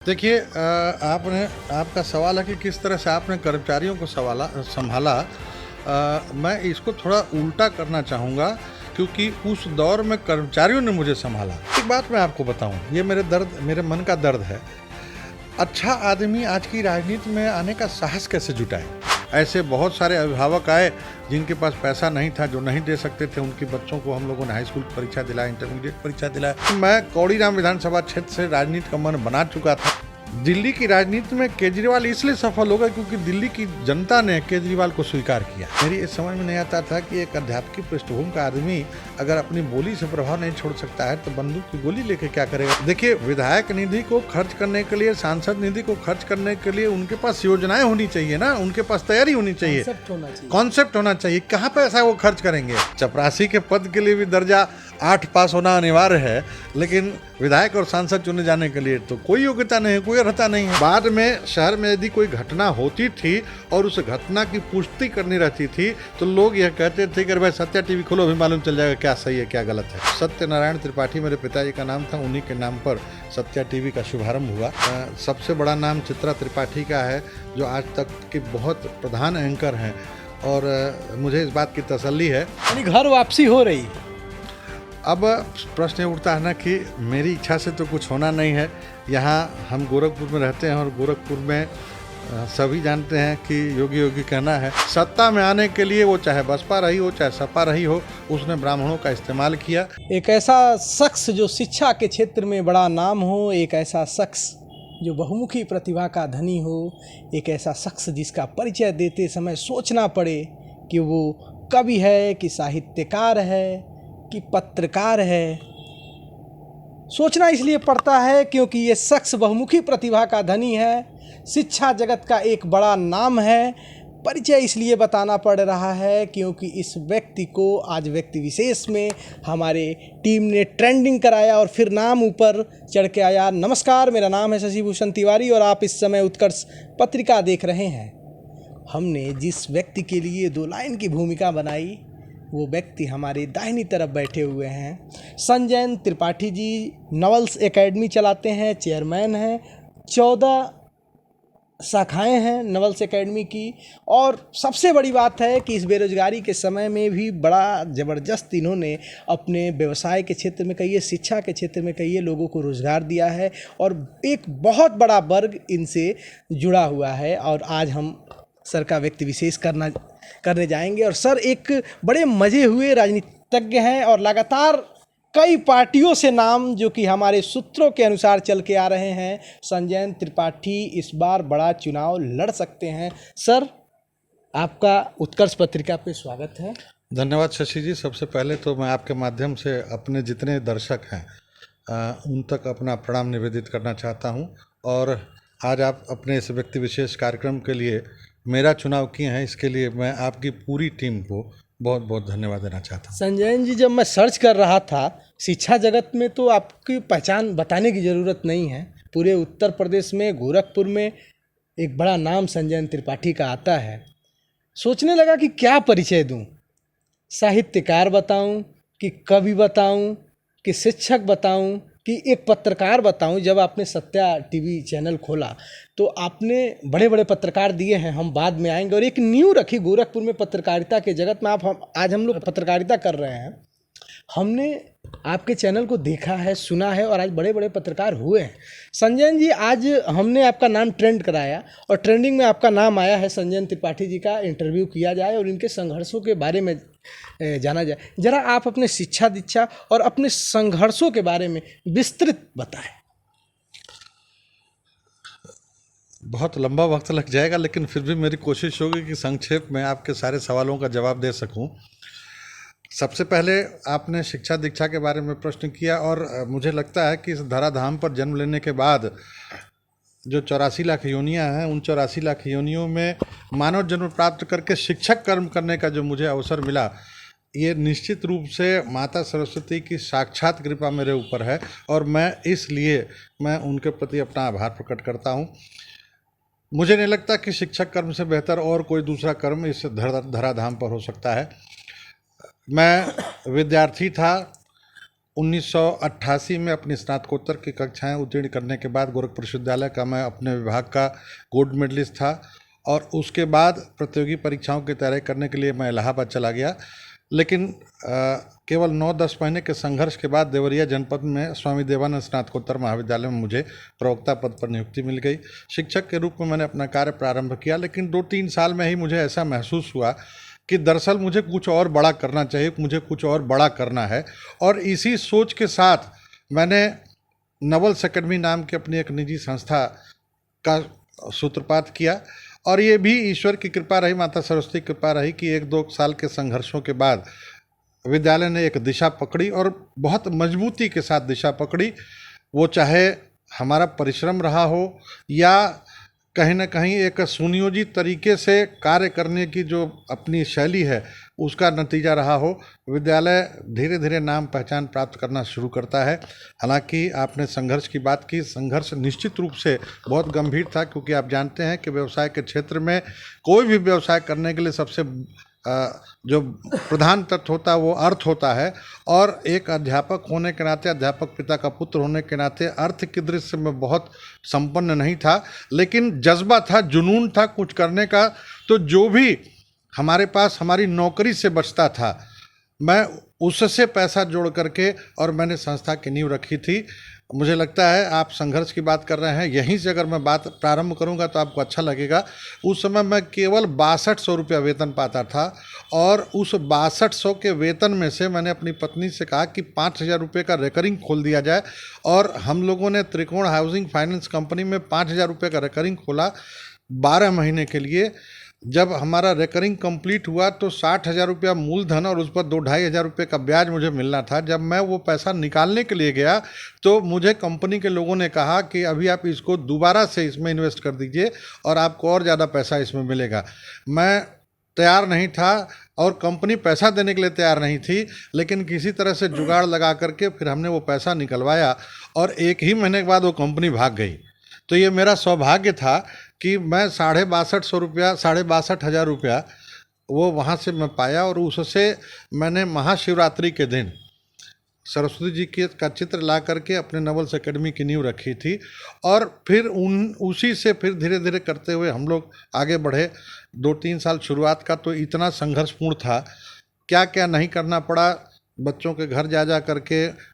देखिए आपने आपका सवाल है कि किस तरह से आपने कर्मचारियों को संभाला। मैं इसको थोड़ा उल्टा करना चाहूँगा क्योंकि उस दौर में कर्मचारियों ने मुझे संभाला। एक बात मैं आपको बताऊँ, ये मेरे मन का दर्द है। अच्छा आदमी आज की राजनीति में आने का साहस कैसे जुटाए? ऐसे बहुत सारे अभिभावक आए जिनके पास पैसा नहीं था, जो नहीं दे सकते थे। उनके बच्चों को हम लोगों ने हाई स्कूल परीक्षा दिलाया, इंटरमीडिएट परीक्षा दिलाया। मैं कौड़ीराम विधानसभा क्षेत्र से राजनीति का मन बना चुका था। दिल्ली की राजनीति में केजरीवाल इसलिए सफल हो गए क्योंकि दिल्ली की जनता ने केजरीवाल को स्वीकार किया। मेरी इस समझ में नहीं आता था कि एक अध्यापकीय पृष्ठभूमि का आदमी अगर अपनी बोली से प्रभाव नहीं छोड़ सकता है तो बंदूक की गोली लेके क्या करेगा। देखिए, विधायक निधि को खर्च करने के लिए, सांसद निधि को खर्च करने के लिए उनके पास योजनाएं होनी चाहिए ना, उनके पास तैयारी होनी चाहिए, कॉन्सेप्ट होना चाहिए। कहाँ पैसा वो खर्च करेंगे? चपरासी के पद के लिए भी दर्जा 8 पास होना अनिवार्य है, लेकिन विधायक और सांसद चुने जाने के लिए तो कोई योग्यता नहीं है, कोई अर्हता नहीं है। बाद में शहर में यदि कोई घटना होती थी और उस घटना की पुष्टि करनी रहती थी तो लोग यह कहते थे कि भाई सत्या टीवी खोलो, भी मालूम चल जाएगा क्या सही है क्या गलत है। सत्यनारायण त्रिपाठी मेरे पिताजी का नाम था, उन्हीं के नाम पर सत्या टीवी का शुभारंभ हुआ। सबसे बड़ा नाम चित्रा त्रिपाठी का है, जो आज तक के बहुत प्रधान एंकर हैं, और मुझे इस बात की तसल्ली है। यानी घर वापसी हो रही। अब प्रश्न उठता है ना कि मेरी इच्छा से तो कुछ होना नहीं है। यहाँ हम गोरखपुर में रहते हैं और गोरखपुर में सभी जानते हैं कि योगी कहना है। सत्ता में आने के लिए वो चाहे बसपा रही हो चाहे सपा रही हो, उसने ब्राह्मणों का इस्तेमाल किया। एक ऐसा शख्स जो शिक्षा के क्षेत्र में बड़ा नाम हो, एक ऐसा शख्स जो बहुमुखी प्रतिभा का धनी हो, एक ऐसा शख्स जिसका परिचय देते समय सोचना पड़े कि वो कवि है कि साहित्यकार है कि पत्रकार है। सोचना इसलिए पड़ता है क्योंकि ये शख्स बहुमुखी प्रतिभा का धनी है, शिक्षा जगत का एक बड़ा नाम है। परिचय इसलिए बताना पड़ रहा है क्योंकि इस व्यक्ति को आज व्यक्ति विशेष में हमारे टीम ने ट्रेंडिंग कराया और फिर नाम ऊपर चढ़ के आया। नमस्कार, मेरा नाम है शशि भूषण तिवारी और आप इस समय उत्कर्ष पत्रिका देख रहे हैं। हमने जिस व्यक्ति के लिए 2 लाइन की भूमिका बनाई, वो व्यक्ति हमारे दाहिनी तरफ बैठे हुए हैं। संजय त्रिपाठी जी नॉवेल्स एकेडमी चलाते हैं, चेयरमैन हैं, 14 शाखाएं हैं नॉवेल्स एकेडमी की। और सबसे बड़ी बात है कि इस बेरोजगारी के समय में भी बड़ा ज़बरदस्त इन्होंने अपने व्यवसाय के क्षेत्र में कहिए, शिक्षा के क्षेत्र में कहिए, लोगों को रोज़गार दिया है और एक बहुत बड़ा वर्ग इनसे जुड़ा हुआ है। और आज हम सर का व्यक्ति विशेष करने जाएंगे। और सर एक बड़े मजे हुए राजनीतिज्ञ हैं और लगातार कई पार्टियों से नाम जो कि हमारे सूत्रों के अनुसार चल के आ रहे हैं। संजय त्रिपाठी इस बार बड़ा चुनाव लड़ सकते हैं। सर, आपका उत्कर्ष पत्रिका पे स्वागत है। धन्यवाद शशि जी। सबसे पहले तो मैं आपके माध्यम से अपने जितने दर्शक हैं उन तक अपना प्रणाम निवेदित करना चाहता हूं। और आज आप अपने इस व्यक्ति विशेष कार्यक्रम के लिए मेरा चुनाव किए हैं, इसके लिए मैं आपकी पूरी टीम को बहुत बहुत धन्यवाद देना चाहता हूँ। संजय जी, जब मैं सर्च कर रहा था शिक्षा जगत में तो आपकी पहचान बताने की ज़रूरत नहीं है। पूरे उत्तर प्रदेश में गोरखपुर में एक बड़ा नाम संजय त्रिपाठी का आता है। सोचने लगा कि क्या परिचय दूं, साहित्यकार बताऊं कि कवि बताऊं कि शिक्षक बताऊं कि एक पत्रकार बताऊं। जब आपने सत्या टीवी चैनल खोला तो आपने बड़े बड़े पत्रकार दिए हैं, हम बाद में आएंगे। और एक न्यू रखी गोरखपुर में पत्रकारिता के जगत में। आज हम लोग पत्रकारिता कर रहे हैं। हमने आपके चैनल को देखा है, सुना है और आज बड़े बड़े पत्रकार हुए हैं। संजय जी, आज हमने आपका नाम ट्रेंड कराया और ट्रेंडिंग में आपका नाम आया है। संजय त्रिपाठी जी का इंटरव्यू किया जाए और इनके संघर्षों के बारे में जाना जाए। जरा आप अपने शिक्षा दीक्षा और अपने संघर्षों के बारे में विस्तृत बताएं। बहुत लंबा वक्त लग जाएगा, लेकिन फिर भी मेरी कोशिश होगी कि संक्षेप में आपके सारे सवालों का जवाब दे सकूं। सबसे पहले आपने शिक्षा दीक्षा के बारे में प्रश्न किया और मुझे लगता है कि इस धराधाम पर जन्म लेने के बाद जो 84 लाख योनियाँ हैं, उन 84 लाख योनियों में मानव जन्म प्राप्त करके शिक्षक कर्म करने का जो मुझे अवसर मिला, ये निश्चित रूप से माता सरस्वती की साक्षात कृपा मेरे ऊपर है और मैं उनके प्रति अपना आभार प्रकट करता हूँ। मुझे नहीं लगता कि शिक्षक कर्म से बेहतर और कोई दूसरा कर्म इस धराधाम पर हो सकता है। मैं विद्यार्थी था 1988 में अपनी स्नातकोत्तर की कक्षाएं उत्तीर्ण करने के बाद गोरखपुर विश्वविद्यालय का मैं अपने विभाग का गोल्ड मेडलिस्ट था और उसके बाद प्रतियोगी परीक्षाओं की तैयारी करने के लिए मैं इलाहाबाद चला गया। लेकिन केवल 9-10 महीने के संघर्ष के बाद देवरिया जनपद में स्वामी देवानंद स्नातकोत्तर महाविद्यालय में मुझे प्रवक्ता पद पर नियुक्ति मिल गई। शिक्षक के रूप में मैंने अपना कार्य प्रारंभ किया, लेकिन 2-3 साल में ही मुझे ऐसा महसूस हुआ कि दरअसल मुझे कुछ और बड़ा करना चाहिए, मुझे कुछ और बड़ा करना है। और इसी सोच के साथ मैंने नवल्स एकेडमी नाम की अपनी एक निजी संस्था का सूत्रपात किया और ये भी ईश्वर की कृपा रही, माता सरस्वती की कृपा रही कि 1-2 साल के संघर्षों के बाद विद्यालय ने एक दिशा पकड़ी और बहुत मजबूती के साथ दिशा पकड़ी। वो चाहे हमारा परिश्रम रहा हो या कहीं ना कहीं एक सुनियोजित तरीके से कार्य करने की जो अपनी शैली है उसका नतीजा रहा हो, विद्यालय धीरे धीरे नाम पहचान प्राप्त करना शुरू करता है। हालांकि आपने संघर्ष की बात की, संघर्ष निश्चित रूप से बहुत गंभीर था, क्योंकि आप जानते हैं कि व्यवसाय के क्षेत्र में कोई भी व्यवसाय करने के लिए सबसे जो प्रधान तत्व होता है वो अर्थ होता है। और एक अध्यापक होने के नाते, अध्यापक पिता का पुत्र होने के नाते अर्थ की दृष्टि में बहुत संपन्न नहीं था, लेकिन जज्बा था, जुनून था कुछ करने का। तो जो भी हमारे पास हमारी नौकरी से बचता था, मैं उससे पैसा जोड़ करके और मैंने संस्था की नींव रखी थी। मुझे लगता है आप संघर्ष की बात कर रहे हैं, यहीं से अगर मैं बात प्रारंभ करूंगा तो आपको अच्छा लगेगा। उस समय मैं केवल 6200 रुपया वेतन पाता था और उस 6200 के वेतन में से मैंने अपनी पत्नी से कहा कि 5000 रुपये का रेकरिंग खोल दिया जाए और हम लोगों ने त्रिकोण हाउसिंग फाइनेंस कंपनी में 5000 रुपये का रेकरिंग खोला 12 महीने के लिए। जब हमारा रेकरिंग कंप्लीट हुआ तो 60,000 रुपया मूलधन और उस पर 2-2.5 रुपये का ब्याज मुझे मिलना था। जब मैं वो पैसा निकालने के लिए गया तो मुझे कंपनी के लोगों ने कहा कि अभी आप इसको दोबारा से इसमें इन्वेस्ट कर दीजिए और आपको और ज़्यादा पैसा इसमें मिलेगा। मैं तैयार नहीं था और कंपनी पैसा देने के लिए तैयार नहीं थी, लेकिन किसी तरह से जुगाड़ लगा करके फिर हमने वो पैसा निकलवाया और 1 ही महीने के बाद वो कंपनी भाग गई। तो ये मेरा सौभाग्य था कि मैं 62,500 रुपया वो वहाँ से मैं पाया और उससे मैंने महाशिवरात्रि के दिन सरस्वती जी का चित्र ला करके अपने नवल्स एकेडमी की नींव रखी थी। और फिर उसी से फिर धीरे धीरे करते हुए हम लोग आगे बढ़े। 2-3 साल शुरुआत का तो इतना संघर्षपूर्ण था, क्या क्या नहीं करना पड़ा। बच्चों के घर जा जा करके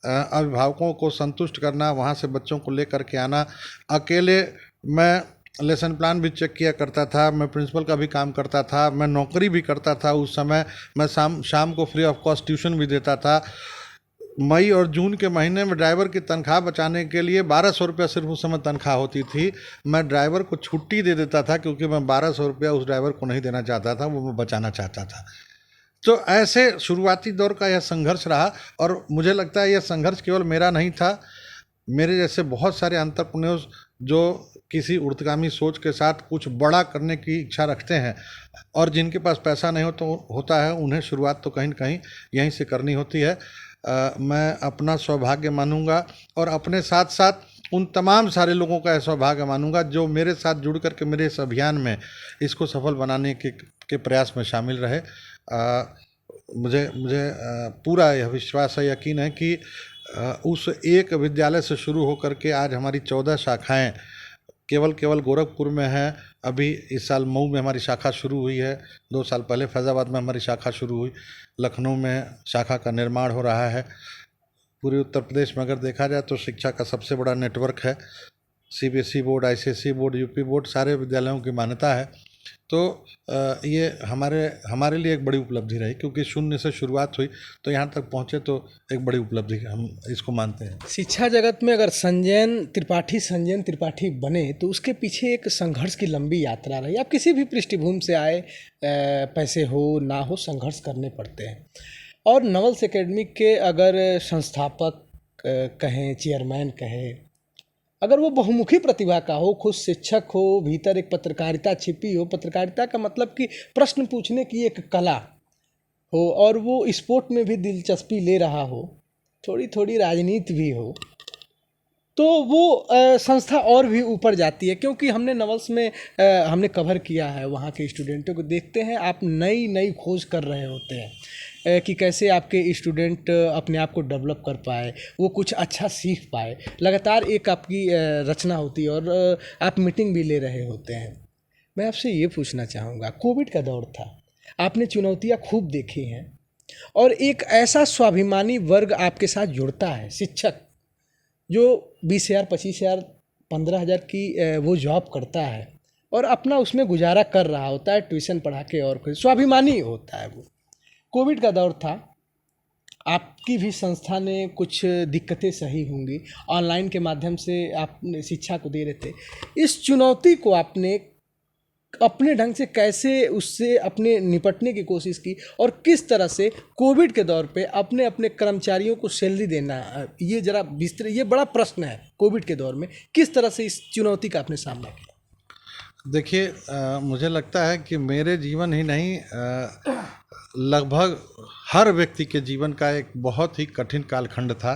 अभिभावकों को संतुष्ट करना, वहाँ से बच्चों को ले करके आना, अकेले मैं लेसन प्लान भी चेक किया करता था, मैं प्रिंसिपल का भी काम करता था, मैं नौकरी भी करता था। उस समय मैं शाम को फ्री ऑफ कॉस्ट ट्यूशन भी देता था। मई और जून के महीने में ड्राइवर की तनख्वाह बचाने के लिए 1200 रुपया सिर्फ उस समय तनख्वाह होती थी। मैं ड्राइवर को छुट्टी दे देता था क्योंकि मैं 1200 रुपया उस ड्राइवर को नहीं देना चाहता था, वो मैं बचाना चाहता था। तो ऐसे शुरुआती दौर का यह संघर्ष रहा और मुझे लगता है यह संघर्ष केवल मेरा नहीं था, मेरे जैसे बहुत सारे एंटरप्रेन्योर्स जो किसी ऊर्ध्वगामी सोच के साथ कुछ बड़ा करने की इच्छा रखते हैं और जिनके पास पैसा नहीं होता है, उन्हें शुरुआत तो कहीं न कहीं यहीं से करनी होती है। मैं अपना सौभाग्य मानूंगा और अपने साथ साथ उन तमाम सारे लोगों का सौभाग्य मानूंगा जो मेरे साथ जुड़ करके मेरे इस अभियान में इसको सफल बनाने के प्रयास में शामिल रहे। मुझे पूरा यह विश्वास है, यकीन है कि उस एक विद्यालय से शुरू होकर के आज हमारी 14 शाखाएं केवल गोरखपुर में हैं। अभी इस साल मऊ में हमारी शाखा शुरू हुई है, 2 साल पहले फैज़ाबाद में हमारी शाखा शुरू हुई, लखनऊ में शाखा का निर्माण हो रहा है। पूरे उत्तर प्रदेश में अगर देखा जाए तो शिक्षा का सबसे बड़ा नेटवर्क है। CBSE board, ICSE board, UP board, सारे विद्यालयों की मान्यता है। तो ये हमारे लिए एक बड़ी उपलब्धि रही, क्योंकि शून्य से शुरुआत हुई तो यहाँ तक पहुँचे तो एक बड़ी उपलब्धि हम इसको मानते हैं। शिक्षा जगत में अगर संजयन त्रिपाठी बने तो उसके पीछे एक संघर्ष की लंबी यात्रा रही। आप किसी भी पृष्ठभूमि से आए, पैसे हो ना हो, संघर्ष करने पड़ते हैं। और नवल्स एकेडमी के अगर संस्थापक कहें, चेयरमैन कहें, अगर वो बहुमुखी प्रतिभा का हो, खुद शिक्षक हो, भीतर एक पत्रकारिता छिपी हो, पत्रकारिता का मतलब कि प्रश्न पूछने की एक कला हो, और वो स्पोर्ट में भी दिलचस्पी ले रहा हो, थोड़ी थोड़ी राजनीति भी हो, तो वो संस्था और भी ऊपर जाती है। क्योंकि हमने नवल्स में हमने कवर किया है, वहाँ के स्टूडेंटों को देखते हैं, आप नई खोज कर रहे होते हैं। कि कैसे आपके स्टूडेंट अपने आप को डेवलप कर पाए, वो कुछ अच्छा सीख पाए। लगातार एक आपकी रचना होती है और आप मीटिंग भी ले रहे होते हैं। मैं आपसे ये पूछना चाहूँगा, कोविड का दौर था, आपने चुनौतियाँ खूब देखी हैं और एक ऐसा स्वाभिमानी वर्ग आपके साथ जुड़ता है, शिक्षक, जो 20,000, 25,000, 15,000 की वो जॉब करता है और अपना उसमें गुजारा कर रहा होता है, ट्यूशन पढ़ा के और कुछ स्वाभिमानी होता है वो। कोविड का दौर था, आपकी भी संस्था ने कुछ दिक्कतें सही होंगी, ऑनलाइन के माध्यम से आप शिक्षा को दे रहे थे। इस चुनौती को आपने अपने ढंग से कैसे उससे अपने निपटने की कोशिश की और किस तरह से कोविड के दौर पे अपने अपने कर्मचारियों को सैलरी देना, ये जरा विस्तृत, ये बड़ा प्रश्न है। कोविड के दौर में किस तरह से इस चुनौती का आपने सामना किया? देखिए, मुझे लगता है कि मेरे जीवन ही नहीं, लगभग हर व्यक्ति के जीवन का एक बहुत ही कठिन कालखंड था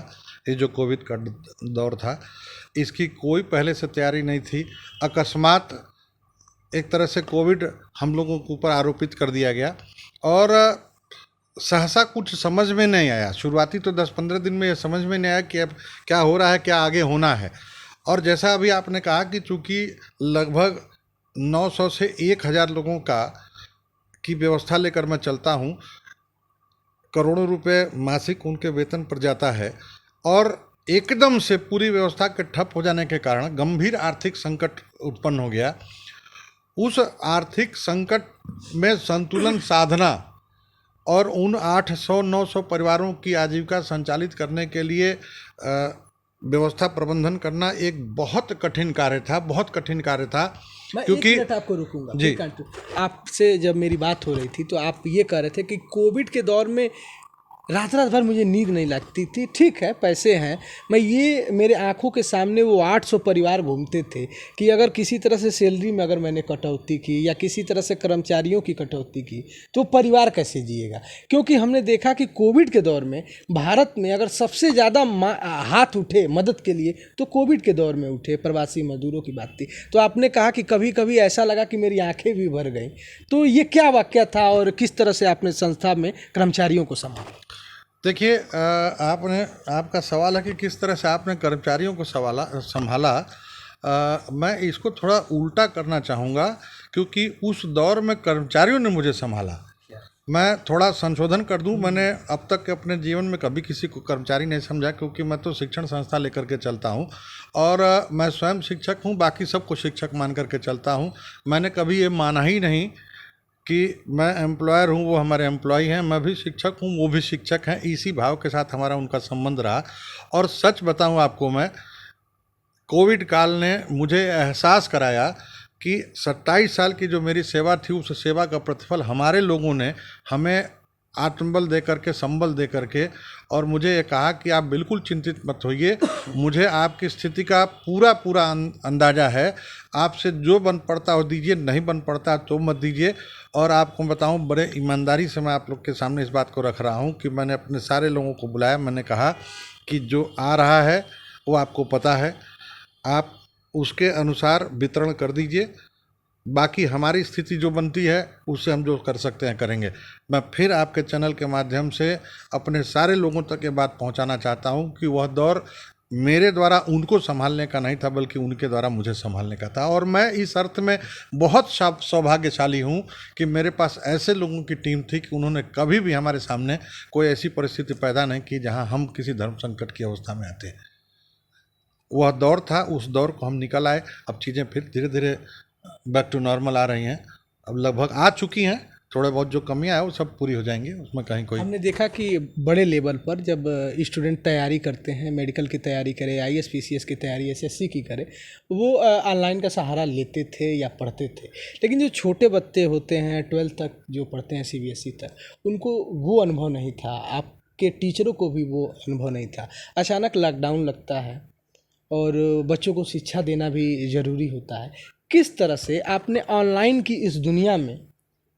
ये जो कोविड का दौर था। इसकी कोई पहले से तैयारी नहीं थी। अकस्मात एक तरह से कोविड हम लोगों के ऊपर आरोपित कर दिया गया और सहसा कुछ समझ में नहीं आया। शुरुआती तो 10-15 दिन में ये समझ में नहीं आया कि अब क्या हो रहा है, क्या आगे होना है। और जैसा अभी आपने कहा कि चूँकि लगभग 900 से 1,000 लोगों की व्यवस्था लेकर मैं चलता हूँ, करोड़ों रुपए मासिक उनके वेतन पर जाता है और एकदम से पूरी व्यवस्था के ठप हो जाने के कारण गंभीर आर्थिक संकट उत्पन्न हो गया। उस आर्थिक संकट में संतुलन साधना और उन 800-900 परिवारों की आजीविका संचालित करने के लिए व्यवस्था प्रबंधन करना एक बहुत कठिन कार्य था, बहुत कठिन कार्य था। मैं क्योंकि एक मिनट आपको रुकूंगा जी, आपसे जब मेरी बात हो रही थी तो आप ये कह रहे थे कि कोविड के दौर में रात रात भर मुझे नींद नहीं लगती थी। ठीक है, पैसे हैं, मैं ये मेरे आंखों के सामने वो 800 परिवार घूमते थे कि अगर किसी तरह से सैलरी में अगर मैंने कटौती की या किसी तरह से कर्मचारियों की कटौती की तो परिवार कैसे जिएगा। क्योंकि हमने देखा कि कोविड के दौर में भारत में अगर सबसे ज़्यादा हाथ उठे मदद के लिए तो कोविड के दौर में उठे, प्रवासी मजदूरों की बात थी। तो आपने कहा कि कभी कभी ऐसा लगा कि मेरी आंखें भी भर गई। तो ये क्या वाकया था और किस तरह से आपने संस्था में कर्मचारियों को संभाला? देखिए, आपका सवाल है कि किस तरह से आपने कर्मचारियों को संभाला। मैं इसको थोड़ा उल्टा करना चाहूँगा, क्योंकि उस दौर में कर्मचारियों ने मुझे संभाला। मैं थोड़ा संशोधन कर दूं, मैंने अब तक के अपने जीवन में कभी किसी को कर्मचारी नहीं समझा, क्योंकि मैं तो शिक्षण संस्था लेकर के चलता हूं और मैं स्वयं शिक्षक हूं, बाकी सबको शिक्षक मान करके चलता हूं। मैंने कभी ये माना ही नहीं कि मैं एम्प्लॉयर हूँ, वो हमारे एम्प्लॉय हैं, मैं भी शिक्षक हूँ, वो भी शिक्षक हैं। इसी भाव के साथ हमारा उनका संबंध रहा। और सच बताऊँ आपको, मैं कोविड काल ने मुझे एहसास कराया कि 27 साल की जो मेरी सेवा थी, उस सेवा का प्रतिफल हमारे लोगों ने हमें आत्मबल दे करके, संबल दे करके, और मुझे ये कहा कि आप बिल्कुल चिंतित मत होइए, मुझे आपकी स्थिति का पूरा अंदाज़ा है, आपसे जो बन पड़ता हो दीजिए, नहीं बन पड़ता तो मत दीजिए। और आपको बताऊं, बड़े ईमानदारी से मैं आप लोग के सामने इस बात को रख रहा हूं कि मैंने अपने सारे लोगों को बुलाया। मैंने कहा कि जो आ रहा है वो आपको पता है, आप उसके अनुसार वितरण कर दीजिए, बाकी हमारी स्थिति जो बनती है उससे हम जो कर सकते हैं करेंगे। मैं फिर आपके चैनल के माध्यम से अपने सारे लोगों तक ये बात पहुंचाना चाहता हूं कि वह दौर मेरे द्वारा उनको संभालने का नहीं था, बल्कि उनके द्वारा मुझे संभालने का था। और मैं इस अर्थ में बहुत सौभाग्यशाली हूं कि मेरे पास ऐसे लोगों की टीम थी कि उन्होंने कभी भी हमारे सामने कोई ऐसी परिस्थिति पैदा नहीं की जहां हम किसी धर्म संकट की अवस्था में आते। वह दौर था, उस दौर को हम निकल आए। अब चीज़ें फिर धीरे धीरे बैक टू नॉर्मल आ रही हैं, अब लगभग आ चुकी हैं। थोड़े बहुत जो कमियां है वो सब पूरी हो जाएंगी, उसमें कहीं कोई। हमने देखा कि बड़े लेवल पर जब स्टूडेंट तैयारी करते हैं, मेडिकल की तैयारी करे, IAS PCS की तैयारी, SSC की करे, वो ऑनलाइन का सहारा लेते थे या पढ़ते थे। लेकिन जो छोटे बच्चे होते हैं 12th तक जो पढ़ते हैं CBSE तक, उनको वो अनुभव नहीं था, आपके टीचरों को भी वो अनुभव नहीं था। अचानक लॉकडाउन लगता है और बच्चों को शिक्षा देना भी ज़रूरी होता है। किस तरह से आपने ऑनलाइन की इस दुनिया में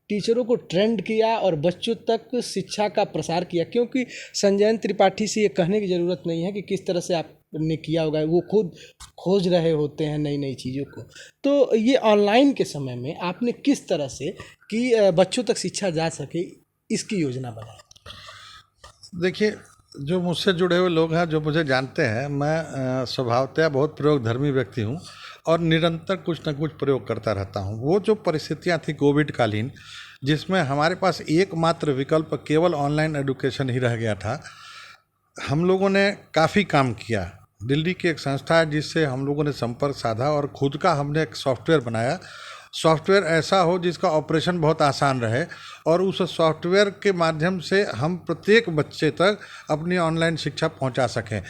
टीचरों को ट्रेंड किया और बच्चों तक शिक्षा का प्रसार किया? क्योंकि संजयन त्रिपाठी से ये कहने की ज़रूरत नहीं है कि किस तरह से आपने किया होगा, वो खुद खोज रहे होते हैं नई नई चीज़ों को। तो ये ऑनलाइन के समय में आपने किस तरह से कि बच्चों तक शिक्षा जा सके, इसकी योजना बनाई? देखिए, जो मुझसे जुड़े हुए लोग हैं, जो मुझे जानते हैं, मैं स्वभावतः बहुत प्रयोगधर्मी व्यक्ति हूँ और निरंतर कुछ न कुछ प्रयोग करता रहता हूँ। वो जो परिस्थितियाँ थी कोविड कालीन, जिसमें हमारे पास एकमात्र विकल्प केवल ऑनलाइन एजुकेशन ही रह गया था, हम लोगों ने काफ़ी काम किया। दिल्ली की एक संस्था है जिससे हम लोगों ने संपर्क साधा और खुद का हमने एक सॉफ्टवेयर बनाया। सॉफ्टवेयर ऐसा हो जिसका ऑपरेशन बहुत आसान रहे और उस सॉफ्टवेयर के माध्यम से हम प्रत्येक बच्चे तक अपनी ऑनलाइन शिक्षा पहुंचा सकें।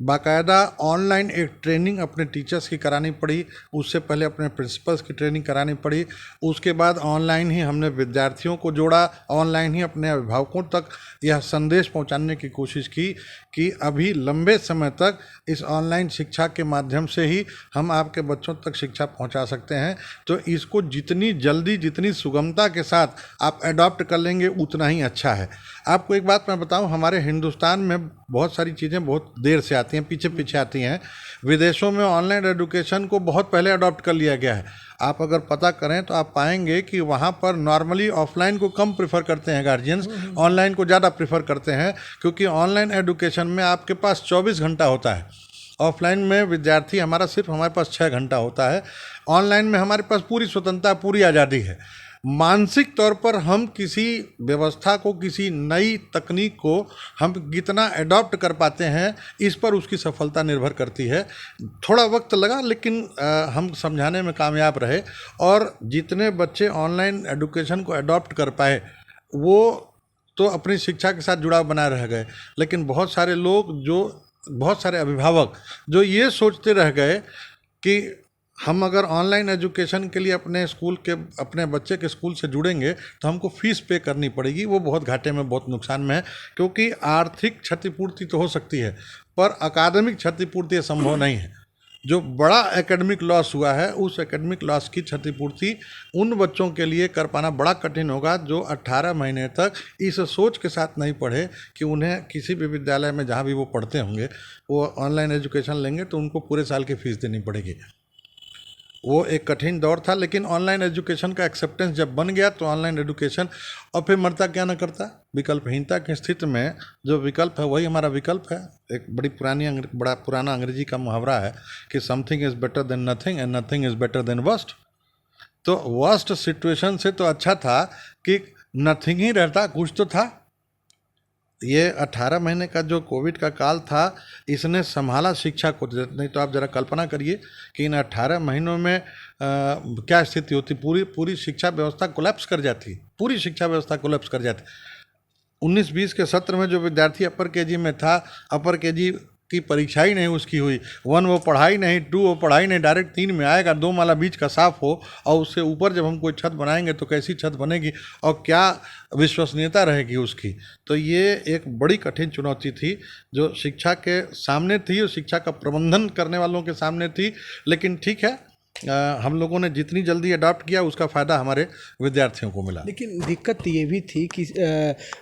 बाकायदा ऑनलाइन एक ट्रेनिंग अपने टीचर्स की करानी पड़ी, उससे पहले अपने प्रिंसिपल्स की ट्रेनिंग करानी पड़ी, उसके बाद ऑनलाइन ही हमने विद्यार्थियों को जोड़ा, ऑनलाइन ही अपने अभिभावकों तक यह संदेश पहुंचाने की कोशिश की कि अभी लंबे समय तक इस ऑनलाइन शिक्षा के माध्यम से ही हम आपके बच्चों तक शिक्षा पहुंचा सकते हैं। तो इसको जितनी जल्दी, जितनी सुगमता के साथ आप अडॉप्ट कर लेंगे उतना ही अच्छा है। आपको एक बात मैं बताऊं, हमारे हिंदुस्तान में बहुत सारी चीज़ें बहुत देर से आती हैं, पीछे पीछे आती हैं। विदेशों में ऑनलाइन एजुकेशन को बहुत पहले अडॉप्ट कर लिया गया है। आप अगर पता करें तो आप पाएंगे कि वहाँ पर नॉर्मली ऑफलाइन को कम प्रेफर करते हैं गार्जियंस, ऑनलाइन को ज़्यादा प्रेफर करते हैं, क्योंकि ऑनलाइन एजुकेशन में आपके पास 24 घंटा होता है। ऑफलाइन में विद्यार्थी हमारे पास 6 घंटा होता है। ऑनलाइन में हमारे पास पूरी स्वतंत्रता, पूरी आज़ादी है। मानसिक तौर पर हम किसी व्यवस्था को, किसी नई तकनीक को हम कितना अडॉप्ट कर पाते हैं, इस पर उसकी सफलता निर्भर करती है। थोड़ा वक्त लगा, लेकिन हम समझाने में कामयाब रहे और जितने बच्चे ऑनलाइन एजुकेशन को अडॉप्ट कर पाए वो तो अपनी शिक्षा के साथ जुड़ाव बनाए रह गए। लेकिन बहुत सारे अभिभावक जो ये सोचते रह गए कि हम अगर ऑनलाइन एजुकेशन के लिए अपने बच्चे के स्कूल से जुड़ेंगे तो हमको फीस पे करनी पड़ेगी, वो बहुत घाटे में, बहुत नुकसान में है। क्योंकि आर्थिक क्षतिपूर्ति तो हो सकती है पर अकादमिक क्षतिपूर्ति संभव नहीं है। जो बड़ा एकेडमिक लॉस हुआ है, उस एकेडमिक लॉस की क्षतिपूर्ति उन बच्चों के लिए कर पाना बड़ा कठिन होगा जो 18 महीने तक इस सोच के साथ नहीं पढ़े कि उन्हें किसी भी विद्यालय में जहाँ भी वो पढ़ते होंगे वो ऑनलाइन एजुकेशन लेंगे तो उनको पूरे साल की फीस देनी पड़ेगी। वो एक कठिन दौर था, लेकिन ऑनलाइन एजुकेशन का एक्सेप्टेंस जब बन गया तो ऑनलाइन एजुकेशन, और फिर मरता क्या न करता। विकल्पहीनता की स्थिति में जो विकल्प है वही हमारा विकल्प है। एक बड़ा पुराना अंग्रेजी का मुहावरा है कि something is better than nothing and nothing is better than worst. तो वर्स्ट सिचुएशन से तो अच्छा था कि नथिंग ही रहता, कुछ तो था। ये 18 महीने का जो कोविड का काल था, इसने संभाला शिक्षा को। नहीं तो आप ज़रा कल्पना करिए कि इन 18 महीनों में क्या स्थिति होती। पूरी शिक्षा व्यवस्था कोलैप्स कर जाती, पूरी शिक्षा व्यवस्था कोलैप्स कर जाती। 19-20 के सत्र में जो विद्यार्थी अपर केजी में था, अपर केजी की परीक्षा ही नहीं उसकी हुई, 1 वो पढ़ाई नहीं, 2 वो पढ़ाई नहीं, डायरेक्ट 3 में आएगा, 2 माला बीच का साफ हो, और उससे ऊपर जब हम कोई छत बनाएंगे तो कैसी छत बनेगी और क्या विश्वसनीयता रहेगी उसकी। तो ये एक बड़ी कठिन चुनौती थी जो शिक्षा के सामने थी और शिक्षा का प्रबंधन करने वालों के सामने थी। लेकिन ठीक है, हम लोगों ने जितनी जल्दी अडॉप्ट किया उसका फ़ायदा हमारे विद्यार्थियों को मिला। लेकिन दिक्कत ये भी थी कि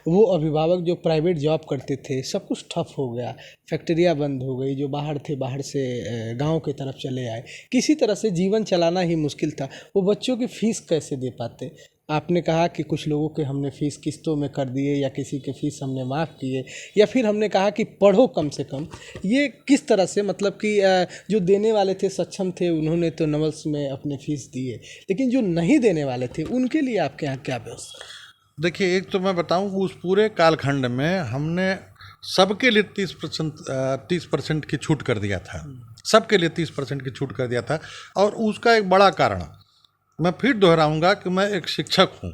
वो अभिभावक जो प्राइवेट जॉब करते थे, सब कुछ ठप हो गया, फैक्ट्रियाँ बंद हो गई, जो बाहर थे बाहर से गांव की तरफ चले आए, किसी तरह से जीवन चलाना ही मुश्किल था। वो बच्चों की फ़ीस कैसे दे पाते। आपने कहा कि कुछ लोगों के हमने फ़ीस किस्तों में कर दिए, या किसी के फ़ीस हमने माफ़ किए, या फिर हमने कहा कि पढ़ो कम से कम। ये किस तरह से, मतलब कि जो देने वाले थे, सक्षम थे, उन्होंने तो नवल्स में अपने फ़ीस दिए, लेकिन जो नहीं देने वाले थे उनके लिए आपके यहाँ क्या व्यवस्था? देखिए, एक तो मैं बताऊं, उस पूरे कालखंड में हमने सबके लिए 30% की छूट कर दिया था। सबके लिए 30% की छूट कर दिया था। और उसका एक बड़ा कारण, मैं फिर दोहराऊंगा कि मैं एक शिक्षक हूँ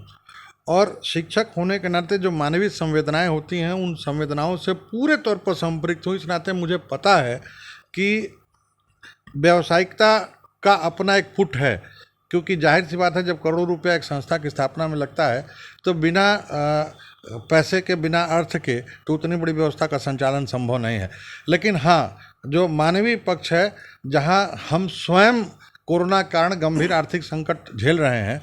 और शिक्षक होने के नाते जो मानवीय संवेदनाएं होती हैं, उन संवेदनाओं से पूरे तौर पर संपृक्त हूँ। इस नाते मुझे पता है कि व्यावसायिकता का अपना एक पुट है, क्योंकि जाहिर सी बात है जब करोड़ों रुपया एक संस्था की स्थापना में लगता है तो बिना पैसे के, बिना अर्थ के तो उतनी बड़ी व्यवस्था का संचालन संभव नहीं है। लेकिन हाँ, जो मानवीय पक्ष है, जहाँ हम स्वयं कोरोना के कारण गंभीर आर्थिक संकट झेल रहे हैं,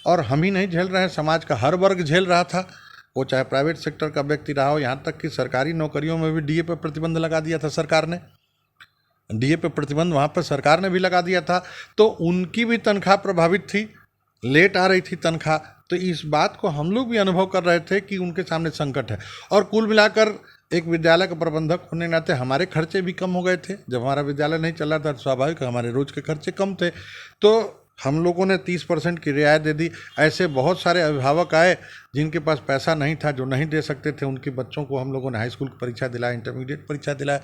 और हम ही नहीं झेल रहे हैं, समाज का हर वर्ग झेल रहा था, वो चाहे प्राइवेट सेक्टर का व्यक्ति रहा हो, यहाँ तक कि सरकारी नौकरियों में भी डीए पर प्रतिबंध लगा दिया था सरकार ने। डीए पे प्रतिबंध वहाँ पर सरकार ने भी लगा दिया था, तो उनकी भी तनख्वाह प्रभावित थी, लेट आ रही थी तनख्वाह। तो इस बात को हम लोग भी अनुभव कर रहे थे कि उनके सामने संकट है। और कुल मिलाकर एक विद्यालय का प्रबंधक होने के नाते हमारे खर्चे भी कम हो गए थे। जब हमारा विद्यालय नहीं चल रहा था तो स्वाभाविक है हमारे रोज के खर्चे कम थे, तो हम लोगों ने 30% की रियायत दे दी। ऐसे बहुत सारे अभिभावक आए जिनके पास पैसा नहीं था, जो नहीं दे सकते थे, उनके बच्चों को हम लोगों ने हाई स्कूल की परीक्षा दिलाया, इंटरमीडिएट परीक्षा दिलाया,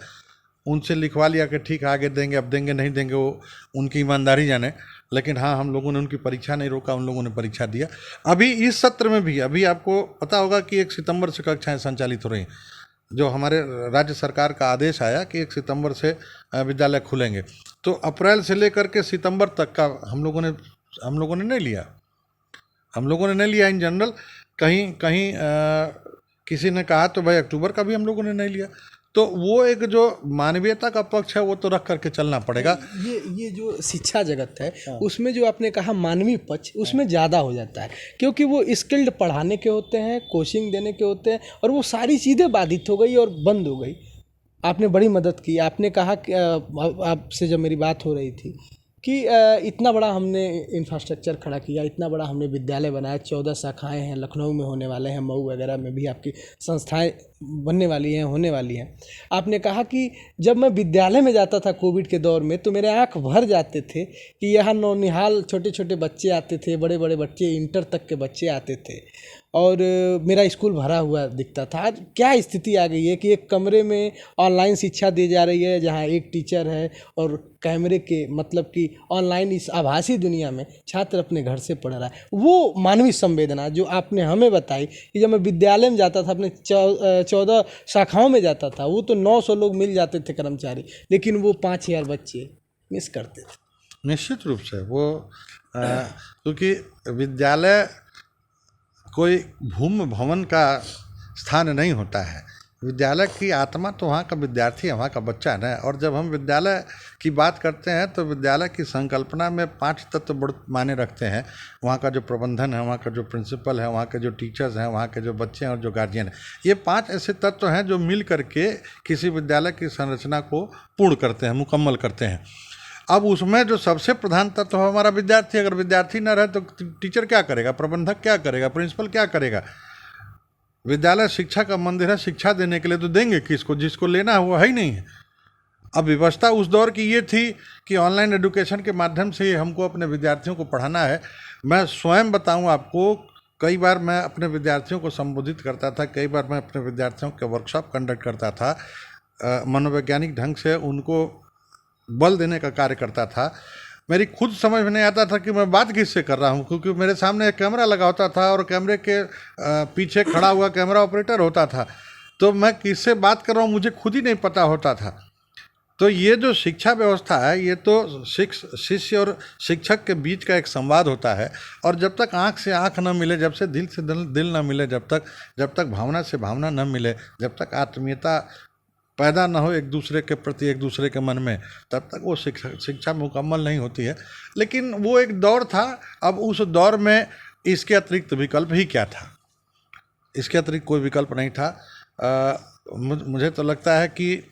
उनसे लिखवा लिया कि ठीक है आगे देंगे, अब देंगे नहीं देंगे वो उनकी ईमानदारी जाने। लेकिन हाँ, हम लोगों ने उनकी परीक्षा नहीं रोका, उन लोगों ने परीक्षा दिया। अभी इस सत्र में भी अभी आपको पता होगा कि 1 सितंबर से कक्षाएं संचालित हो रही हैं। जो हमारे राज्य सरकार का आदेश आया कि 1 सितंबर से विद्यालय खुलेंगे, तो अप्रैल से लेकर के सितंबर तक का हम लोगों ने नहीं लिया। हम लोगों ने नहीं लिया इन जनरल। कहीं कहीं किसी ने कहा तो भाई अक्टूबर का भी हम लोगों ने नहीं लिया। तो वो एक जो मानवीयता का पक्ष है वो तो रख करके चलना पड़ेगा। ये जो शिक्षा जगत है उसमें जो आपने कहा मानवीय पक्ष उसमें ज़्यादा हो जाता है, क्योंकि वो स्किल्ड पढ़ाने के होते हैं, कोचिंग देने के होते हैं, और वो सारी चीज़ें बाधित हो गई और बंद हो गई। आपने बड़ी मदद की। आपने कहा कि आपसे जब मेरी बात हो रही थी कि इतना बड़ा हमने इंफ्रास्ट्रक्चर खड़ा किया, इतना बड़ा हमने विद्यालय बनाया, 14 शाखाएं हैं, लखनऊ में होने वाले हैं, मऊ वगैरह में भी आपकी संस्थाएं बनने वाली हैं, होने वाली हैं। आपने कहा कि जब मैं विद्यालय में जाता था कोविड के दौर में तो मेरे आँख भर जाते थे कि यहाँ नौनिहाल छोटे छोटे बच्चे आते थे, बड़े बड़े बच्चे, इंटर तक के बच्चे आते थे, और मेरा स्कूल भरा हुआ दिखता था। आज क्या स्थिति आ गई है कि एक कमरे में ऑनलाइन शिक्षा दी जा रही है, जहाँ एक टीचर है और कैमरे के मतलब कि ऑनलाइन इस आभासी दुनिया में छात्र अपने घर से पढ़ रहा है। वो मानवीय संवेदना जो आपने हमें बताई कि जब मैं विद्यालय में जाता था, अपने 14 शाखाओं में जाता था, वो तो 900 लोग मिल जाते थे कर्मचारी, लेकिन वो 5000 बच्चे मिस करते थे। निश्चित रूप से वो क्योंकि विद्यालय कोई भूमि भवन का स्थान नहीं होता है। विद्यालय की आत्मा तो वहाँ का विद्यार्थी है, वहाँ का बच्चा है ना। और जब हम विद्यालय की बात करते हैं तो विद्यालय की संकल्पना में 5 तत्व बड़े मायने रखते हैं। वहाँ का जो प्रबंधन है, वहाँ का जो प्रिंसिपल है, वहाँ के जो टीचर्स हैं, वहाँ के जो बच्चे हैं और जो गार्जियन हैं, ये 5 ऐसे तत्व हैं जो मिल करके किसी विद्यालय की संरचना को पूर्ण करते हैं, मुकम्मल करते हैं। अब उसमें जो सबसे प्रधान तत्व है हमारा विद्यार्थी। अगर विद्यार्थी न रहे तो टीचर क्या करेगा, प्रबंधक क्या करेगा, प्रिंसिपल क्या करेगा। विद्यालय शिक्षा का मंदिर है, शिक्षा देने के लिए तो देंगे किसको, जिसको लेना है वो है ही नहीं है। अब व्यवस्था उस दौर की ये थी कि ऑनलाइन एजुकेशन के माध्यम से हमको अपने विद्यार्थियों को पढ़ाना है। मैं स्वयं बताऊं आपको, कई बार मैं अपने विद्यार्थियों को संबोधित करता था, कई बार मैं अपने विद्यार्थियों के वर्कशॉप कंडक्ट करता था, मनोवैज्ञानिक ढंग से उनको बल देने का कार्य करता था। मेरी खुद समझ में नहीं आता था कि मैं बात किससे कर रहा हूँ, क्योंकि मेरे सामने एक कैमरा लगा होता था और कैमरे के पीछे खड़ा हुआ कैमरा ऑपरेटर होता था, तो मैं किससे बात कर रहा हूँ मुझे खुद ही नहीं पता होता था। तो ये जो शिक्षा व्यवस्था है ये तो शिष्य और शिक्षक के बीच का एक संवाद होता है। और जब तक आँख से आँख न मिले, जब से दिल न मिले, जब तक भावना से भावना न मिले, जब तक आत्मीयता पैदा ना हो एक दूसरे के प्रति, एक दूसरे के मन में, तब तक वो शिक्षा मुकम्मल नहीं होती है। लेकिन वो एक दौर था। अब उस दौर में इसके अतिरिक्त विकल्प ही क्या था, इसके अतिरिक्त कोई विकल्प नहीं था। मुझे तो लगता है कि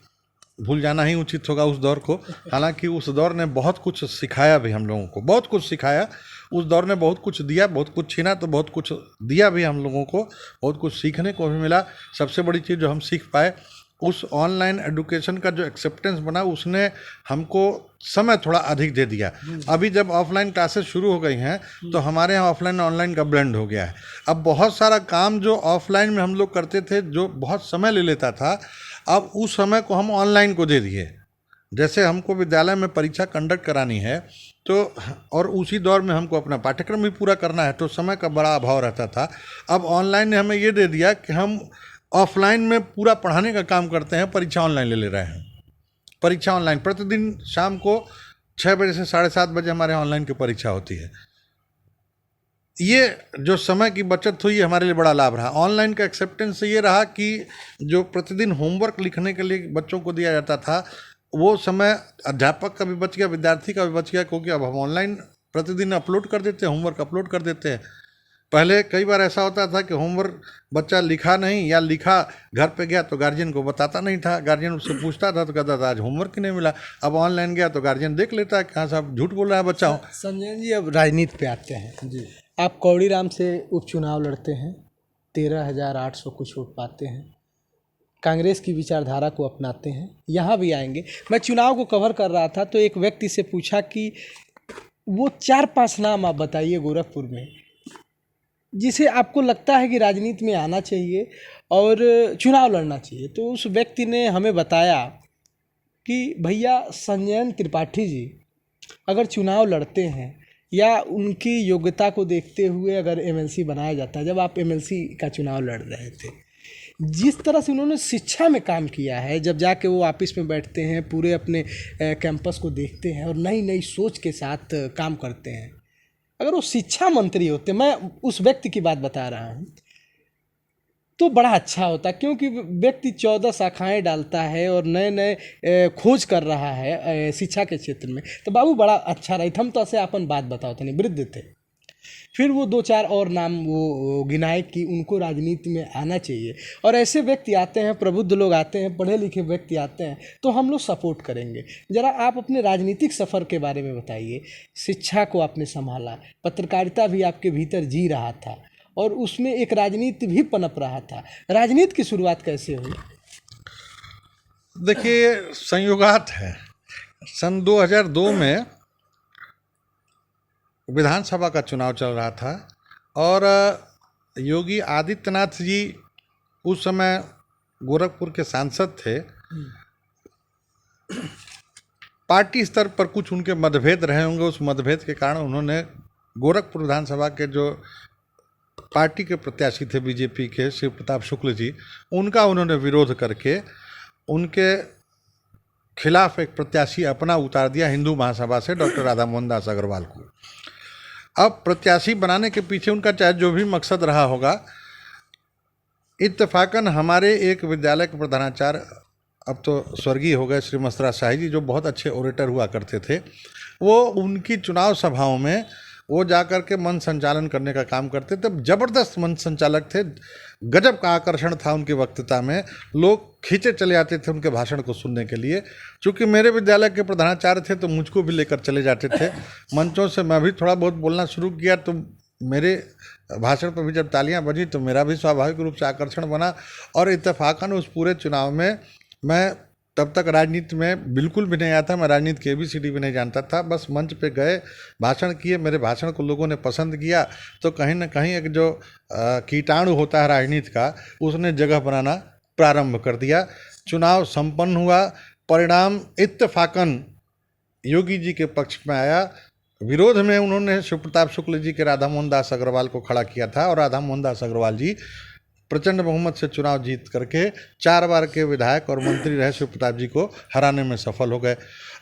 भूल जाना ही उचित होगा उस दौर को। हालांकि उस दौर ने बहुत कुछ सिखाया भी, हम लोगों को बहुत कुछ सिखाया। उस दौर ने बहुत कुछ दिया, बहुत कुछ छीना तो बहुत कुछ दिया भी हम लोगों को, बहुत कुछ सीखने को भी मिला। सबसे बड़ी चीज़ जो हम सीख पाए, उस ऑनलाइन एजुकेशन का जो एक्सेप्टेंस बना उसने हमको समय थोड़ा अधिक दे दिया। अभी जब ऑफलाइन क्लासेस शुरू हो गई हैं तो हमारे यहाँ ऑफलाइन ऑनलाइन का ब्लेंड हो गया है। अब बहुत सारा काम जो ऑफलाइन में हम लोग करते थे, जो बहुत समय ले लेता था, अब उस समय को हम ऑनलाइन को दे दिए। जैसे हमको विद्यालय में परीक्षा कंडक्ट करानी है तो, और उसी दौर में हमको अपना पाठ्यक्रम भी पूरा करना है, तो समय का बड़ा अभाव रहता था। अब ऑनलाइन ने हमें ये दे दिया कि हम ऑफलाइन में पूरा पढ़ाने का काम करते हैं, परीक्षा ऑनलाइन ले रहे हैं। परीक्षा ऑनलाइन, प्रतिदिन शाम को 6 बजे से 7:30 बजे हमारे ऑनलाइन की परीक्षा होती है। ये जो समय की बचत हुई हमारे लिए बड़ा लाभ रहा। ऑनलाइन का एक्सेप्टेंस ये रहा कि जो प्रतिदिन होमवर्क लिखने के लिए बच्चों को दिया जाता था, वो समय अध्यापक का भी बच गया, विद्यार्थी का भी बच गया, क्योंकि अब हम ऑनलाइन प्रतिदिन अपलोड कर देते हैं, होमवर्क अपलोड कर देते हैं। पहले कई बार ऐसा होता था कि होमवर्क बच्चा लिखा नहीं, या लिखा घर पे गया तो गार्जियन को बताता नहीं था, गार्जियन उससे पूछता था तो कहता था आज होमवर्क ही नहीं मिला। अब ऑनलाइन गया तो गार्जियन देख लेता है कि हाँ साहब झूठ बोल रहा है बच्चा। संजय जी, अब राजनीति पे आते हैं जी। आप कौड़ीराम से उपचुनाव लड़ते हैं, 13,800 कुछ वोट पाते हैं। कांग्रेस की विचारधारा को अपनाते हैं, यहाँ भी आएंगे। मैं चुनाव को कवर कर रहा था तो एक व्यक्ति से पूछा कि वो 4-5 नाम आप बताइए गोरखपुर में जिसे आपको लगता है कि राजनीति में आना चाहिए और चुनाव लड़ना चाहिए। तो उस व्यक्ति ने हमें बताया कि भैया संजयन त्रिपाठी जी अगर चुनाव लड़ते हैं या उनकी योग्यता को देखते हुए अगर एमएलसी बनाया जाता है, जब आप एमएलसी का चुनाव लड़ रहे थे, जिस तरह से उन्होंने शिक्षा में काम किया है, जब जाके वो ऑफिस में बैठते हैं, पूरे अपने कैंपस को देखते हैं और नई नई सोच के साथ काम करते हैं, अगर वो शिक्षा मंत्री होते, मैं उस व्यक्ति की बात बता रहा हूँ, तो बड़ा अच्छा होता। क्योंकि व्यक्ति 14 शाखाएं डालता है और नए नए खोज कर रहा है शिक्षा के क्षेत्र में, तो बाबू बड़ा अच्छा रही। हम तो ऐसे अपन बात बताओ थे, नहीं वृद्ध थे। फिर वो 2-4 और नाम वो गिनाए कि उनको राजनीति में आना चाहिए, और ऐसे व्यक्ति आते हैं, प्रबुद्ध लोग आते हैं, पढ़े लिखे व्यक्ति आते हैं, तो हम लोग सपोर्ट करेंगे। ज़रा आप अपने राजनीतिक सफ़र के बारे में बताइए। शिक्षा को आपने संभाला, पत्रकारिता भी आपके भीतर जी रहा था और उसमें एक राजनीति भी पनप रहा था। राजनीति की शुरुआत कैसे हुई? देखिए, संयोगात है। सन 2002 में विधानसभा का चुनाव चल रहा था और योगी आदित्यनाथ जी उस समय गोरखपुर के सांसद थे। पार्टी स्तर पर कुछ उनके मतभेद रहे होंगे, उस मतभेद के कारण उन्होंने गोरखपुर विधानसभा के जो पार्टी के प्रत्याशी थे बीजेपी के शिव प्रताप शुक्ल जी, उनका उन्होंने विरोध करके उनके खिलाफ एक प्रत्याशी अपना उतार दिया हिंदू महासभा से, डॉक्टर राधा मोहन दास अग्रवाल को। अब प्रत्याशी बनाने के पीछे उनका चाहे जो भी मकसद रहा होगा, इत्तेफाकन हमारे एक विद्यालय के प्रधानाचार्य, अब तो स्वर्गीय हो गए, श्री मस्तरा शाही जी, जो बहुत अच्छे ओरेटर हुआ करते थे, वो उनकी चुनाव सभाओं में वो जाकर के मन संचालन करने का काम करते थे। ज़बरदस्त मन संचालक थे, गजब का आकर्षण था उनकी वक्तृता में, लोग खींचे चले आते थे उनके भाषण को सुनने के लिए। चूँकि मेरे विद्यालय के प्रधानाचार्य थे तो मुझको भी लेकर चले जाते थे मंचों से। मैं भी थोड़ा बहुत बोलना शुरू किया तो मेरे भाषण पर भी जब तालियां बजी तो मेरा भी स्वाभाविक रूप से आकर्षण बना। और इत्तेफाकन उस पूरे चुनाव में मैं तब तक राजनीति में बिल्कुल भी नहीं आया था, मैं राजनीति की ABCD भी नहीं जानता था। बस मंच पे गए, भाषण किए, मेरे भाषण को लोगों ने पसंद किया, तो कहीं ना कहीं एक जो कीटाणु होता है राजनीति का, उसने जगह बनाना प्रारंभ कर दिया। चुनाव संपन्न हुआ, परिणाम इत्तेफाकन योगी जी के पक्ष में आया। विरोध में उन्होंने शिव प्रताप शुक्ल जी के राधा मोहन दास अग्रवाल को खड़ा किया था और राधा मोहन दास अग्रवाल जी प्रचंड बहुमत से चुनाव जीत करके 4 बार के विधायक और मंत्री रहे शिव प्रताप जी को हराने में सफल हो गए।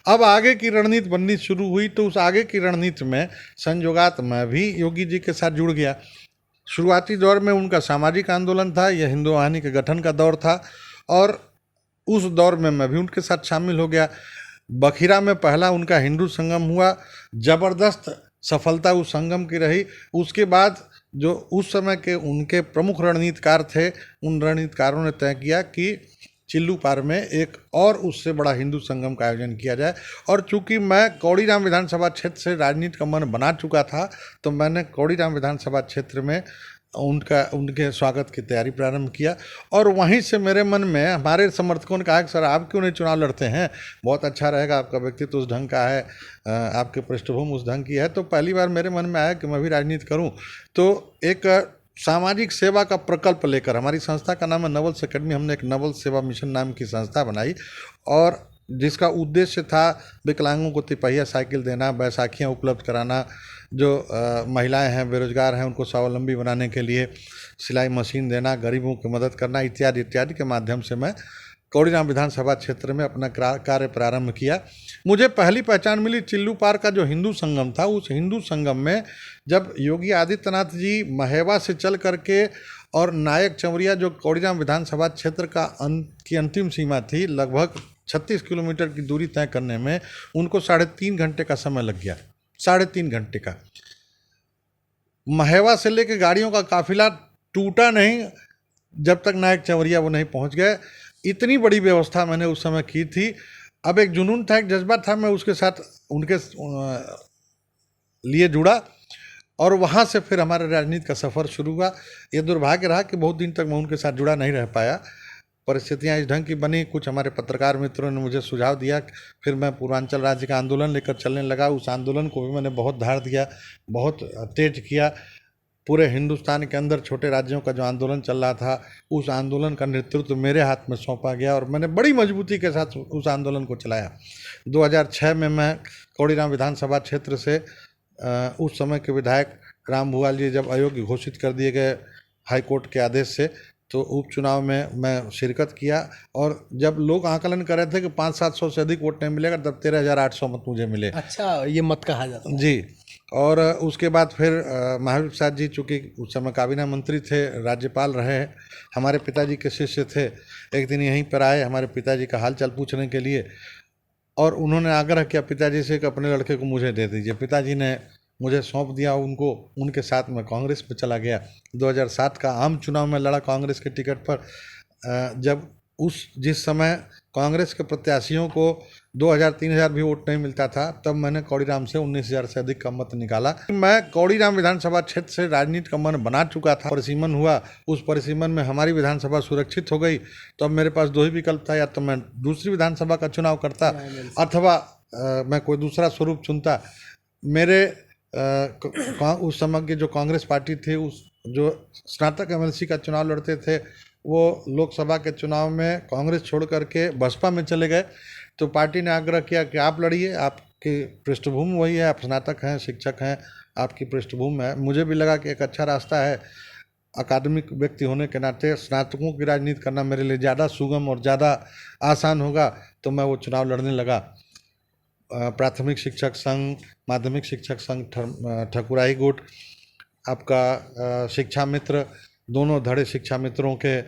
अब आगे की रणनीति बननी शुरू हुई, तो उस आगे की रणनीति में संजोगात मैं भी योगी जी के साथ जुड़ गया। शुरुआती दौर में उनका सामाजिक आंदोलन था, यह हिंदू वाहिनी के गठन का दौर था, और उस दौर में मैं भी उनके साथ शामिल हो गया। बखीरा में पहला उनका हिंदू संगम हुआ, ज़बरदस्त सफलता उस संगम की रही। उसके बाद जो उस समय के उनके प्रमुख रणनीतिकार थे, उन रणनीतिकारों ने तय किया कि चिल्लू पार में एक और उससे बड़ा हिंदू संगम का आयोजन किया जाए। और चूंकि मैं कौड़ीराम विधानसभा क्षेत्र से राजनीति का मन बना चुका था, तो मैंने कौड़ीराम विधानसभा क्षेत्र में उनके स्वागत की तैयारी प्रारंभ किया। और वहीं से मेरे मन में हमारे समर्थकों ने कहा कि सर आप क्यों नहीं चुनाव लड़ते हैं, बहुत अच्छा रहेगा, आपका व्यक्तित्व उस ढंग का है, आपके पृष्ठभूमि उस ढंग की है। तो पहली बार मेरे मन में आया कि मैं भी राजनीति करूं। तो एक सामाजिक सेवा का प्रकल्प लेकर, हमारी संस्था का नाम है नवल्स अकेडमी, हमने एक नवल सेवा मिशन नाम की संस्था बनाई, और जिसका उद्देश्य था विकलांगों को तिपहिया साइकिल देना, बैसाखियाँ उपलब्ध कराना, जो महिलाएं हैं बेरोजगार हैं उनको स्वावलंबी बनाने के लिए सिलाई मशीन देना, गरीबों की मदद करना, इत्यादि इत्यादि के माध्यम से मैं कौड़ीराम विधानसभा क्षेत्र में अपना कार्य प्रारंभ किया। मुझे पहली पहचान मिली चिल्लू पार का जो हिंदू संगम था। उस हिंदू संगम में जब योगी आदित्यनाथ जी महेवा से चल करके और नायक चंवरिया, जो कौड़ीराम विधानसभा क्षेत्र का की अंतिम सीमा थी, लगभग 36 किलोमीटर की दूरी तय करने में उनको 3.5 घंटे का समय लग गया। 3.5 घंटे का। महेवा से लेके गाड़ियों का काफिला टूटा नहीं जब तक नायक चंवरिया वो नहीं पहुंच गए। इतनी बड़ी व्यवस्था मैंने उस समय की थी। अब एक जुनून था, एक जज्बा था, मैं उसके साथ उनके लिए जुड़ा और वहाँ से फिर हमारे राजनीति का सफ़र शुरू हुआ। ये दुर्भाग्य रहा कि बहुत दिन तक मैं उनके साथ जुड़ा नहीं रह पाया। परिस्थितियां इस ढंग की बनी, कुछ हमारे पत्रकार मित्रों ने मुझे सुझाव दिया, फिर मैं पूर्वांचल राज्य का आंदोलन लेकर चलने लगा। उस आंदोलन को भी मैंने बहुत धार दिया, बहुत तेज किया। पूरे हिंदुस्तान के अंदर छोटे राज्यों का जो आंदोलन चल रहा था, उस आंदोलन का नेतृत्व मेरे हाथ में सौंपा गया और मैंने बड़ी मजबूती के साथ उस आंदोलन को चलाया। 2006 में मैं कौड़ीराम विधानसभा क्षेत्र से उस समय के विधायक राम भुआल जी जब अयोग्य घोषित कर दिए गए हाईकोर्ट के आदेश से, तो उपचुनाव में मैं शिरकत किया। और जब लोग आकलन कर रहे थे कि 500-700 से अधिक वोट नहीं मिलेगा, तब 13,800 मत मुझे मिले। अच्छा, ये मत कहा जाता है जी। और उसके बाद फिर महावीर प्रसाद जी, चूँकि उस समय काबीना मंत्री थे, राज्यपाल रहे, हमारे पिताजी के शिष्य थे, एक दिन यहीं पर आए हमारे पिताजी का हालचाल पूछने के लिए, और उन्होंने आग्रह किया पिताजी से कि अपने लड़के को मुझे दे दीजिए। पिताजी ने मुझे सौंप दिया उनको, उनके साथ मैं कांग्रेस में चला गया। 2007 का आम चुनाव में लड़ा कांग्रेस के टिकट पर। जब जिस समय कांग्रेस के प्रत्याशियों को 2000-3000 भी वोट नहीं मिलता था, तब मैंने कौड़ीराम से 19,000 से अधिक का मत निकाला। मैं कौड़ीराम विधानसभा क्षेत्र से राजनीति का मन बना चुका था। परिसीमन हुआ, उस परिसीमन में हमारी विधानसभा सुरक्षित हो गई, तो अब मेरे पास दो ही विकल्प था, या तो मैं दूसरी विधानसभा का चुनाव करता अथवा मैं कोई दूसरा स्वरूप चुनता। मेरे उस समय की जो कांग्रेस पार्टी थी, उस जो स्नातक एमएलसी का चुनाव लड़ते थे, वो लोकसभा के चुनाव में कांग्रेस छोड़ करके बसपा में चले गए। तो पार्टी ने आग्रह किया कि आप लड़िए, आपकी पृष्ठभूमि वही है, आप स्नातक हैं, शिक्षक हैं, आपकी पृष्ठभूमि है। मुझे भी लगा कि एक अच्छा रास्ता है, अकादमिक व्यक्ति होने के नाते स्नातकों की राजनीति करना मेरे लिए ज़्यादा सुगम और ज़्यादा आसान होगा, तो मैं वो चुनाव लड़ने लगा। प्राथमिक शिक्षक संघ, माध्यमिक शिक्षक संघ, ठकुराई गुट, आपका शिक्षा मित्र, दोनों धड़े शिक्षा मित्रों के,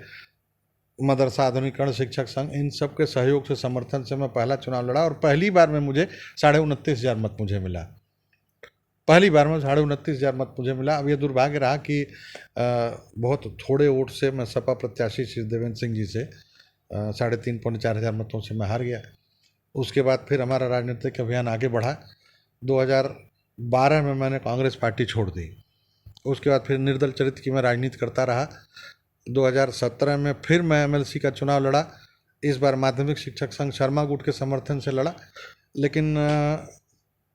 मदरसा आधुनिकीकरण शिक्षक संघ, इन सब के सहयोग से, समर्थन से मैं पहला चुनाव लड़ा और पहली बार में मुझे 29,500 मत मुझे मिला। पहली बार में 29,500 मत मुझे मिला। अब ये दुर्भाग्य रहा कि बहुत थोड़े वोट से मैं सपा प्रत्याशी श्री देवेंद्र सिंह जी से 3,500-4,000 मतों से मैं हार गया। उसके बाद फिर हमारा राजनीतिक अभियान आगे बढ़ा। 2012 में मैंने कांग्रेस पार्टी छोड़ दी। उसके बाद फिर निर्दल चरित्र की मैं राजनीति करता रहा। 2017 में फिर मैं एमएलसी का चुनाव लड़ा, इस बार माध्यमिक शिक्षक संघ शर्मा गुट के समर्थन से लड़ा, लेकिन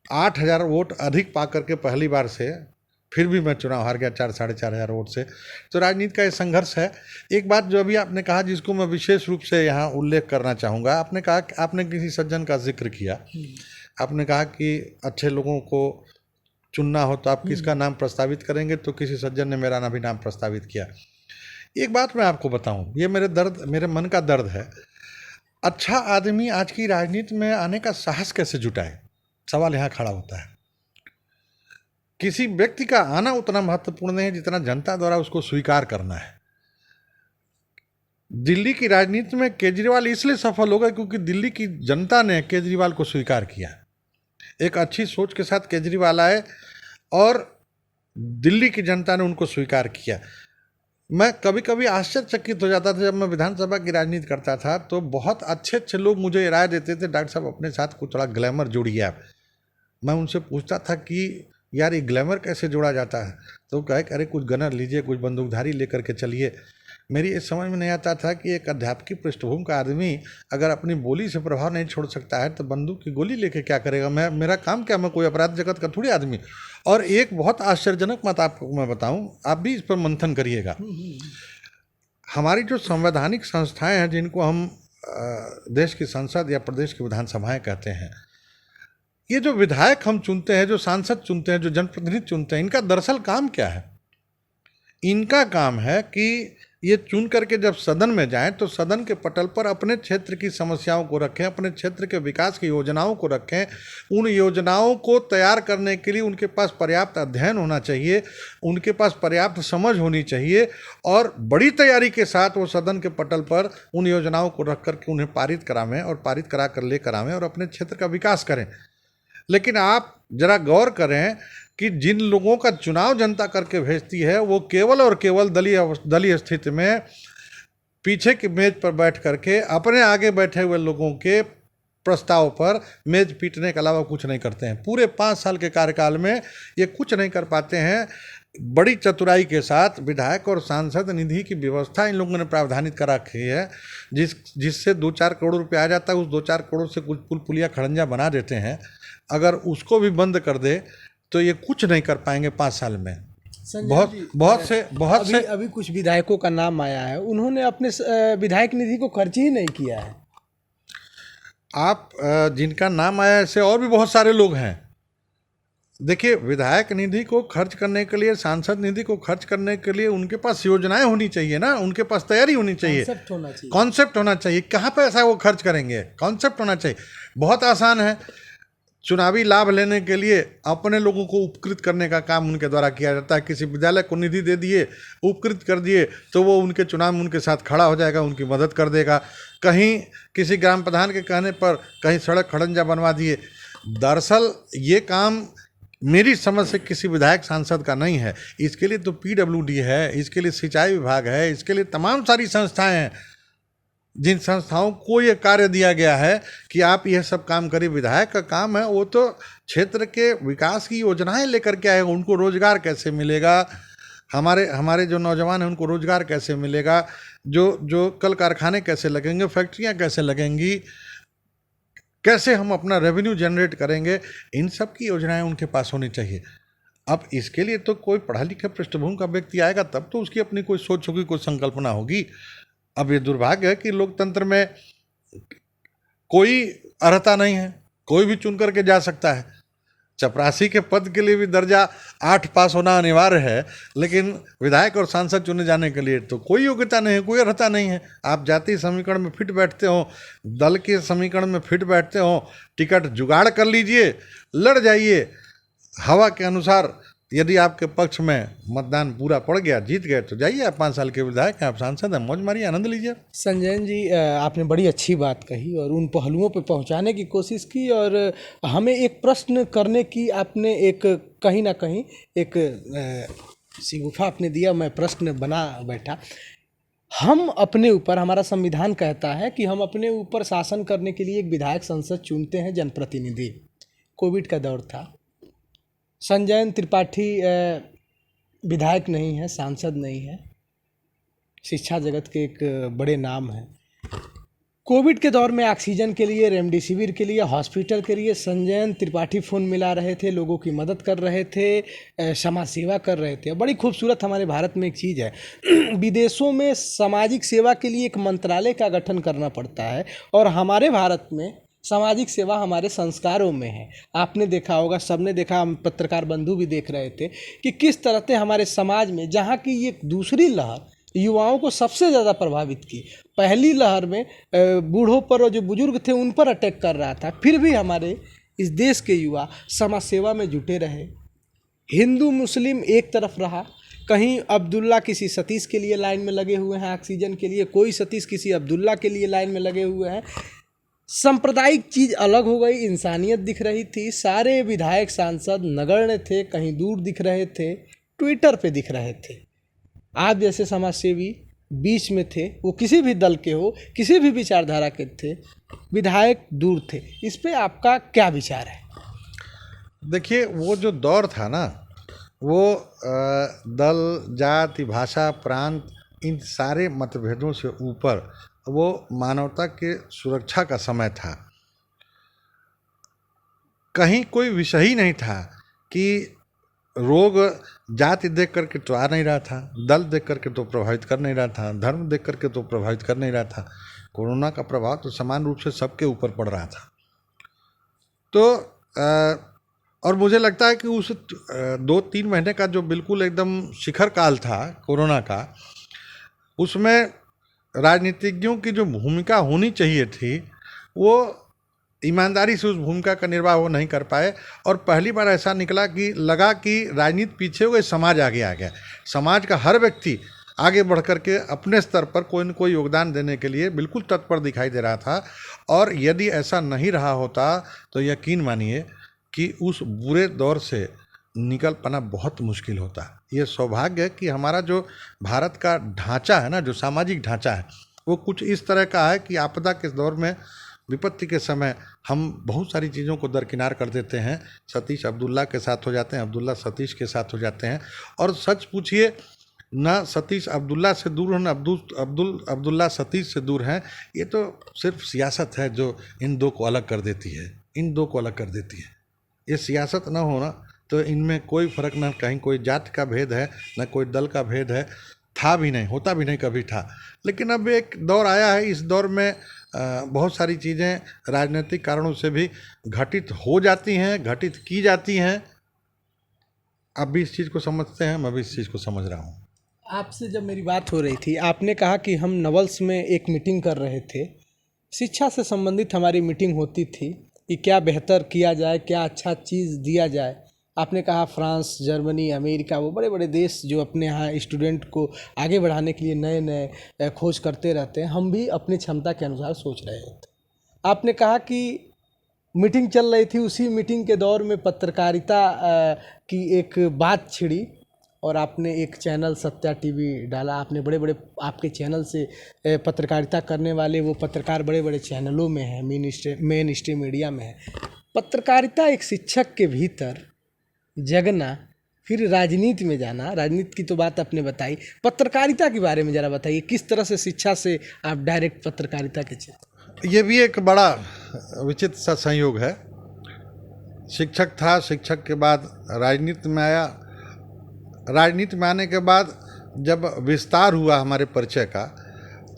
8,000 वोट अधिक पा करके पहली बार से फिर भी मैं चुनाव हार गया, 4-4,500 वोट से। तो राजनीति का ये संघर्ष है। एक बात जो अभी आपने कहा, जिसको मैं विशेष रूप से यहाँ उल्लेख करना चाहूँगा, आपने कहा कि आपने किसी सज्जन का जिक्र किया, आपने कहा कि अच्छे लोगों को चुनना हो तो आप किसका नाम प्रस्तावित करेंगे, तो किसी सज्जन ने मेरा भी नाम प्रस्तावित किया। एक बात मैं आपको बताऊं, ये मेरे मन का दर्द है। अच्छा आदमी आज की राजनीति में आने का साहस कैसे जुटाए, सवाल यहाँ खड़ा होता है। किसी व्यक्ति का आना उतना महत्वपूर्ण नहीं है जितना जनता द्वारा उसको स्वीकार करना है। दिल्ली की राजनीति में केजरीवाल इसलिए सफल हो गए क्योंकि दिल्ली की जनता ने केजरीवाल को स्वीकार किया। एक अच्छी सोच के साथ केजरीवाल आए और दिल्ली की जनता ने उनको स्वीकार किया। मैं कभी कभी आश्चर्यचकित हो जाता था जब मैं विधानसभा की राजनीति करता था, तो बहुत अच्छे अच्छे लोग मुझे राय देते थे, डॉक्टर साहब अपने साथ कुछ थोड़ा ग्लैमर जोड़िए आप। मैं उनसे पूछता था कि यार ये ग्लैमर कैसे जोड़ा जाता है, तो कहे अरे कुछ गनर लीजिए, कुछ बंदूकधारी लेकर के चलिए। मेरी ये समझ में नहीं आता था कि एक अध्यापकीय पृष्ठभूमि का आदमी अगर अपनी बोली से प्रभाव नहीं छोड़ सकता है तो बंदूक की गोली लेके क्या करेगा। मेरा काम क्या, मैं कोई अपराध जगत का थोड़ी आदमी। और एक बहुत आश्चर्यजनक बात आपको मैं बताऊं, आप भी इस पर मंथन करिएगा। हमारी जो संवैधानिक संस्थाएं हैं, जिनको हम देश की संसद या प्रदेश की विधानसभाएं कहते हैं, ये जो विधायक हम चुनते हैं, जो सांसद चुनते हैं, जो जनप्रतिनिधि चुनते हैं, इनका दरअसल काम क्या है? इनका काम है कि ये चुन करके जब सदन में जाएं तो सदन के पटल पर अपने क्षेत्र की समस्याओं को रखें, अपने क्षेत्र के विकास की योजनाओं को रखें। उन योजनाओं को तैयार करने के लिए उनके पास पर्याप्त अध्ययन होना चाहिए, उनके पास पर्याप्त समझ होनी चाहिए, और बड़ी तैयारी के साथ वो सदन के पटल पर उन योजनाओं को रख करके उन्हें पारित करावें और पारित करा कर लेकर आवें और अपने क्षेत्र का विकास करें। लेकिन आप जरा गौर करें कि जिन लोगों का चुनाव जनता करके भेजती है, वो केवल और केवल दलीय स्थिति में पीछे की मेज पर बैठ करके अपने आगे बैठे हुए लोगों के प्रस्ताव पर मेज पीटने के अलावा कुछ नहीं करते हैं। पूरे 5 साल के कार्यकाल में ये कुछ नहीं कर पाते हैं। बड़ी चतुराई के साथ विधायक और सांसद निधि की व्यवस्था इन लोगों ने प्रावधानित करा रखी है, जिससे 2-4 करोड़ रुपये आ जाता है। उस 2-4 करोड़ से कुछ पुल पुलिया खड़ंजा बना देते हैं। अगर उसको भी बंद कर दे तो ये कुछ नहीं कर पाएंगे 5 साल में। बहुत से अभी कुछ विधायकों का नाम आया है, उन्होंने अपने विधायक निधि को खर्च ही नहीं किया है। आप जिनका नाम आया ऐसे और भी बहुत सारे लोग हैं। देखिए, विधायक निधि को खर्च करने के लिए, सांसद निधि को खर्च करने के लिए उनके पास योजनाएं होनी चाहिए ना, उनके पास तैयारी होनी चाहिए, कॉन्सेप्ट होना चाहिए। कहाँ पैसा वो खर्च करेंगे, कॉन्सेप्ट होना चाहिए। बहुत आसान है, चुनावी लाभ लेने के लिए अपने लोगों को उपकृत करने का काम उनके द्वारा किया जाता है। किसी विद्यालय को निधि दे दिए, उपकृत कर दिए, तो वो उनके चुनाव में उनके साथ खड़ा हो जाएगा, उनकी मदद कर देगा। कहीं किसी ग्राम प्रधान के कहने पर कहीं सड़क खड़ंजा बनवा दिए। दरअसल ये काम मेरी समझ से किसी विधायक सांसद का नहीं है। इसके लिए तो PWD है, इसके लिए सिंचाई विभाग है, इसके लिए तमाम सारी संस्थाएं हैं, जिन संस्थाओं को ये कार्य दिया गया है कि आप यह सब काम करिए। विधायक का काम है वो तो क्षेत्र के विकास की योजनाएं लेकर के आएगा। उनको रोजगार कैसे मिलेगा, हमारे जो नौजवान हैं उनको रोजगार कैसे मिलेगा, जो कल कारखाने कैसे लगेंगे, फैक्ट्रियां कैसे लगेंगी, कैसे हम अपना रेवेन्यू जनरेट करेंगे, इन सब की योजनाएं उनके पास होनी चाहिए। अब इसके लिए तो कोई पढ़ा लिखा पृष्ठभूमि का व्यक्ति आएगा तब तो उसकी अपनी कोई सोच होगी, कोई संकल्पना होगी। अब ये दुर्भाग्य है कि लोकतंत्र में कोई अर्हता नहीं है, कोई भी चुन करके जा सकता है। चपरासी के पद के लिए भी दर्जा 8 पास होना अनिवार्य है, लेकिन विधायक और सांसद चुने जाने के लिए तो कोई योग्यता नहीं है, कोई अर्हता नहीं है। आप जातीय समीकरण में फिट बैठते हो, दल के समीकरण में फिट बैठते हो, टिकट जुगाड़ कर लीजिए, लड़ जाइए हवा के अनुसार। यदि आपके पक्ष में मतदान पूरा पड़ गया, जीत गए, तो जाइए, आप 5 साल के विधायक हैं, आप सांसद हैं, मौज मारिए, आनंद लीजिए। संजयन जी, आपने बड़ी अच्छी बात कही और उन पहलुओं पे पहुंचाने की कोशिश की, और हमें एक प्रश्न करने की आपने एक कहीं ना कहीं एक शिगुफा आपने दिया। मैं प्रश्न बना बैठा। हम अपने ऊपर, हमारा संविधान कहता है कि हम अपने ऊपर शासन करने के लिए एक विधायक संसद चुनते हैं, जनप्रतिनिधि। कोविड का दौर था, संजयन त्रिपाठी विधायक नहीं है, सांसद नहीं है, शिक्षा जगत के एक बड़े नाम हैं। कोविड के दौर में ऑक्सीजन के लिए, रेमडेसिविर के लिए, हॉस्पिटल के लिए संजयन त्रिपाठी फ़ोन मिला रहे थे, लोगों की मदद कर रहे थे, समाज सेवा कर रहे थे। बड़ी खूबसूरत हमारे भारत में एक चीज़ है, विदेशों में सामाजिक सेवा के लिए एक मंत्रालय का गठन करना पड़ता है, और हमारे भारत में सामाजिक सेवा हमारे संस्कारों में है। आपने देखा होगा, सबने देखा, हम पत्रकार बंधु भी देख रहे थे कि किस तरह से हमारे समाज में, जहाँ की ये दूसरी लहर युवाओं को सबसे ज़्यादा प्रभावित की। पहली लहर में बूढ़ों पर और जो बुजुर्ग थे उन पर अटैक कर रहा था, फिर भी हमारे इस देश के युवा समाज सेवा में जुटे रहे। हिंदू मुस्लिम एक तरफ रहा, कहीं अब्दुल्ला किसी सतीश के लिए लाइन में लगे हुए हैं ऑक्सीजन के लिए, कोई सतीश किसी अब्दुल्ला के लिए लाइन में लगे हुए हैं। सांप्रदायिक चीज़ अलग हो गई, इंसानियत दिख रही थी। सारे विधायक सांसद नगण्य थे, कहीं दूर दिख रहे थे, ट्विटर पे दिख रहे थे। आप जैसे समाजसेवी बीच में थे, वो किसी भी दल के हो, किसी भी विचारधारा के थे, विधायक दूर थे। इस पे आपका क्या विचार है? देखिए, वो जो दौर था ना, वो दल, जाति, भाषा, प्रांत, इन सारे मतभेदों से ऊपर वो मानवता के सुरक्षा का समय था। कहीं कोई विषय ही नहीं था कि रोग जाति देख करके तो आ नहीं रहा था, दल देख करके तो प्रभावित कर नहीं रहा था, धर्म देख करके तो प्रभावित कर नहीं रहा था। कोरोना का प्रभाव तो समान रूप से सबके ऊपर पड़ रहा था। तो और मुझे लगता है कि उस 2-3 महीने का जो बिल्कुल एकदम शिखर काल था कोरोना का, उसमें राजनीतिज्ञों की जो भूमिका होनी चाहिए थी, वो ईमानदारी से उस भूमिका का निर्वाह वो नहीं कर पाए। और पहली बार ऐसा निकला कि लगा कि राजनीति पीछे हो गई, समाज आगे आ गया। समाज का हर व्यक्ति आगे बढ़ कर के अपने स्तर पर कोई न कोई योगदान देने के लिए बिल्कुल तत्पर दिखाई दे रहा था। और यदि ऐसा नहीं रहा होता तो यकीन मानिए कि उस बुरे दौर से निकल पाना बहुत मुश्किल होता। ये सौभाग्य है कि हमारा जो भारत का ढांचा है ना, जो सामाजिक ढांचा है, वो कुछ इस तरह का है कि आपदा के दौर में विपत्ति के समय हम बहुत सारी चीज़ों को दरकिनार कर देते हैं। सतीश अब्दुल्ला के साथ हो जाते हैं, अब्दुल्ला सतीश के साथ हो जाते हैं। और सच पूछिए, ना सतीश अब्दुल्ला से दूर हैं, ना अब्दुल्ला सतीश से दूर हैं। ये तो सिर्फ सियासत है जो इन दो को अलग कर देती है, इन दो को अलग कर देती है। ये सियासत ना होना तो इनमें कोई फ़र्क, ना कहीं कोई जात का भेद है, ना कोई दल का भेद है, था भी नहीं, होता भी नहीं कभी था। लेकिन अब एक दौर आया है, इस दौर में बहुत सारी चीज़ें राजनीतिक कारणों से भी घटित हो जाती हैं, घटित की जाती हैं। आप भी इस चीज़ को समझते हैं, मैं भी इस चीज़ को समझ रहा हूँ। आपसे जब मेरी बात हो रही थी, आपने कहा कि हम नवल्स में एक मीटिंग कर रहे थे, शिक्षा से संबंधित हमारी मीटिंग होती थी कि क्या बेहतर किया जाए, क्या अच्छा चीज़ दिया जाए। आपने कहा फ्रांस, जर्मनी, अमेरिका, वो बड़े बड़े देश जो अपने यहाँ स्टूडेंट को आगे बढ़ाने के लिए नए नए खोज करते रहते हैं, हम भी अपनी क्षमता के अनुसार सोच रहे होते। आपने कहा कि मीटिंग चल रही थी, उसी मीटिंग के दौर में पत्रकारिता की एक बात छिड़ी और आपने एक चैनल सत्या टीवी डाला। आपने बड़े बड़े, आपके चैनल से पत्रकारिता करने वाले वो पत्रकार बड़े बड़े चैनलों में हैं, मेन स्ट्रीम मीडिया में है। पत्रकारिता एक शिक्षक के भीतर जगना, फिर राजनीति में जाना, राजनीति की तो बात आपने बताई, पत्रकारिता के बारे में ज़रा बताइए, किस तरह से शिक्षा से आप डायरेक्ट पत्रकारिता के क्षेत्र। ये भी एक बड़ा विचित्र सा संयोग है। शिक्षक था, शिक्षक के बाद राजनीति में आया, राजनीति में आने के बाद जब विस्तार हुआ हमारे परिचय का,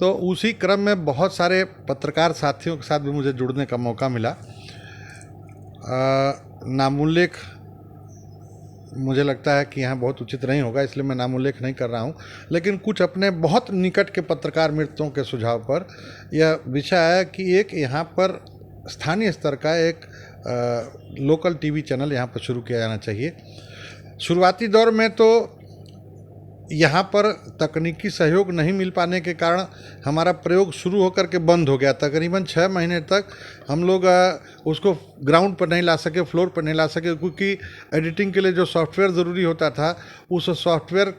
तो उसी क्रम में बहुत सारे पत्रकार साथियों के साथ भी मुझे जुड़ने का मौका मिला। नामोल्लेख मुझे लगता है कि यहाँ बहुत उचित नहीं होगा, इसलिए मैं नामोल्लेख नहीं कर रहा हूँ, लेकिन कुछ अपने बहुत निकट के पत्रकार मित्रों के सुझाव पर यह विषय आया कि एक यहाँ पर स्थानीय स्तर का एक लोकल टीवी चैनल यहाँ पर शुरू किया जाना चाहिए। शुरुआती दौर में तो यहाँ पर तकनीकी सहयोग नहीं मिल पाने के कारण हमारा प्रयोग शुरू होकर के बंद हो गया। तकरीबन 6 महीने तक हम लोग उसको ग्राउंड पर नहीं ला सके, फ्लोर पर नहीं ला सके, क्योंकि एडिटिंग के लिए जो सॉफ्टवेयर ज़रूरी होता था, उस सॉफ्टवेयर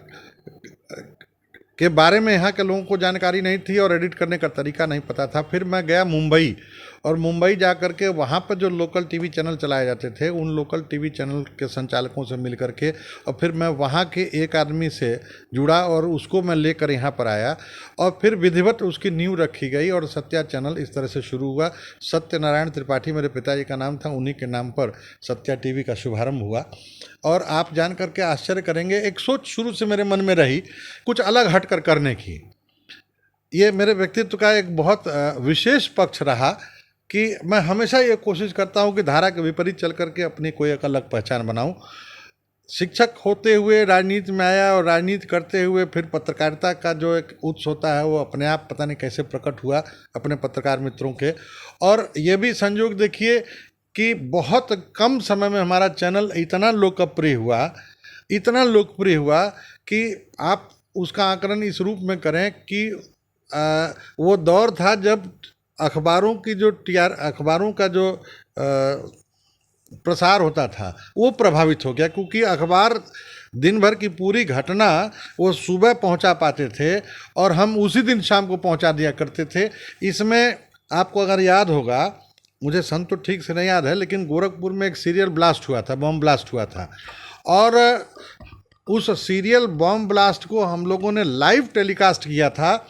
के बारे में यहाँ के लोगों को जानकारी नहीं थी और एडिट करने का तरीका नहीं पता था। फिर मैं गया मुंबई, और मुंबई जा कर के वहाँ पर जो लोकल टीवी चैनल चलाए जाते थे, उन लोकल टीवी चैनल के संचालकों से मिल कर के, और फिर मैं वहाँ के एक आदमी से जुड़ा और उसको मैं लेकर यहाँ पर आया, और फिर विधिवत उसकी नींव रखी गई और सत्या चैनल इस तरह से शुरू हुआ। सत्यनारायण त्रिपाठी मेरे पिताजी का नाम था, उन्हीं के नाम पर सत्या टीवी का शुभारंभ हुआ। और आप जान करके आश्चर्य करेंगे, एक सोच शुरू से मेरे मन में रही कुछ अलग हट कर करने की। ये मेरे व्यक्तित्व का एक बहुत विशेष पक्ष रहा कि मैं हमेशा ये कोशिश करता हूँ कि धारा के विपरीत चल करके अपनी कोई एक अलग पहचान बनाऊँ। शिक्षक होते हुए राजनीति में आया, और राजनीति करते हुए फिर पत्रकारिता का जो एक उत्स होता है वो अपने आप पता नहीं कैसे प्रकट हुआ अपने पत्रकार मित्रों के। और ये भी संयोग देखिए कि बहुत कम समय में हमारा चैनल इतना लोकप्रिय हुआ कि आप उसका आकलन इस रूप में करें कि वो दौर था जब अखबारों का जो प्रसार होता था वो प्रभावित हो गया, क्योंकि अखबार दिन भर की पूरी घटना वो सुबह पहुंचा पाते थे और हम उसी दिन शाम को पहुंचा दिया करते थे। इसमें आपको अगर याद होगा, मुझे सन तो ठीक से नहीं याद है, लेकिन गोरखपुर में एक सीरियल ब्लास्ट हुआ था, बम ब्लास्ट हुआ था, और उस सीरियल बम ब्लास्ट को हम लोगों ने लाइव टेलीकास्ट किया था।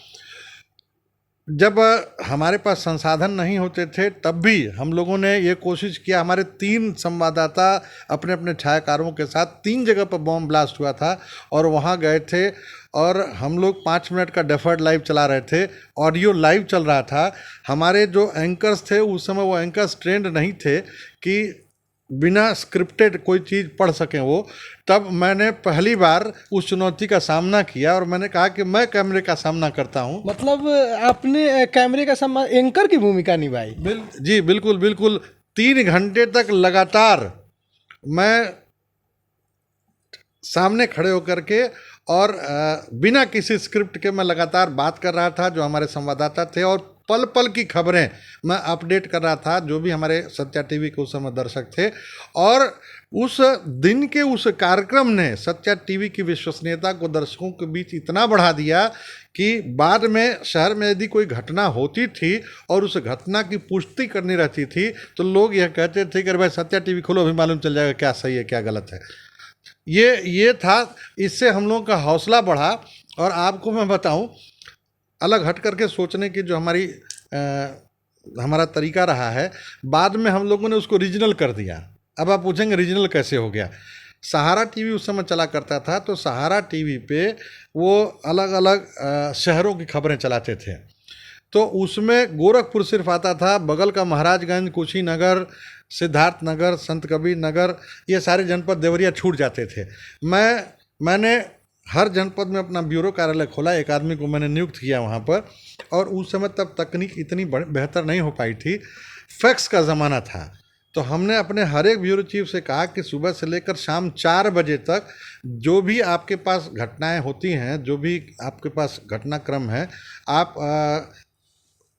जब हमारे पास संसाधन नहीं होते थे तब भी हम लोगों ने ये कोशिश किया, हमारे 3 संवाददाता अपने अपने छायाकारों के साथ 3 जगह पर बम ब्लास्ट हुआ था और वहाँ गए थे, और हम लोग 5 मिनट का डेफर्ड लाइव चला रहे थे, ऑडियो लाइव चल रहा था। हमारे जो एंकर्स थे उस समय वो एंकर्स ट्रेंड नहीं थे कि बिना स्क्रिप्टेड कोई चीज़ पढ़ सकें वो। तब मैंने पहली बार उस चुनौती का सामना किया और मैंने कहा कि मैं कैमरे का सामना करता हूं। मतलब आपने कैमरे का सामना, एंकर की भूमिका निभाई? जी बिल्कुल बिल्कुल। 3 घंटे तक लगातार मैं सामने खड़े होकर के और बिना किसी स्क्रिप्ट के मैं लगातार बात कर रहा था। जो हमारे संवाददाता थे और पल पल की खबरें मैं अपडेट कर रहा था, जो भी हमारे सत्या टीवी के उस समय दर्शक थे। और उस दिन के उस कार्यक्रम ने सत्या टीवी की विश्वसनीयता को दर्शकों के बीच इतना बढ़ा दिया कि बाद में शहर में यदि कोई घटना होती थी और उस घटना की पुष्टि करनी रहती थी तो लोग यह कहते थे कि अरे भाई सत्या टीवी खोलो, अभी मालूम चल जाएगा क्या सही है क्या गलत है। ये था, इससे हम लोगों का हौसला बढ़ा। और आपको मैं बताऊं, अलग हट करके सोचने की जो हमारा तरीका रहा है, बाद में हम लोगों ने उसको रीजनल कर दिया। अब आप पूछेंगे रीजनल कैसे हो गया। सहारा टीवी उस समय चला करता था, तो सहारा टीवी पे वो अलग अलग शहरों की खबरें चलाते थे। तो उसमें गोरखपुर सिर्फ आता था, बगल का महाराजगंज, कुशीनगर, सिद्धार्थनगर, संत कबीर नगर, ये सारे जनपद देवरिया छूट जाते थे। मैंने हर जनपद में अपना ब्यूरो कार्यालय खोला, एक आदमी को मैंने नियुक्त किया वहाँ पर। और उस समय तब तकनीक इतनी बेहतर नहीं हो पाई थी, फैक्स का ज़माना था। तो हमने अपने हर एक ब्यूरो चीफ से कहा कि सुबह से लेकर शाम 4 बजे तक जो भी आपके पास घटनाएं होती हैं, जो भी आपके पास घटनाक्रम है, आप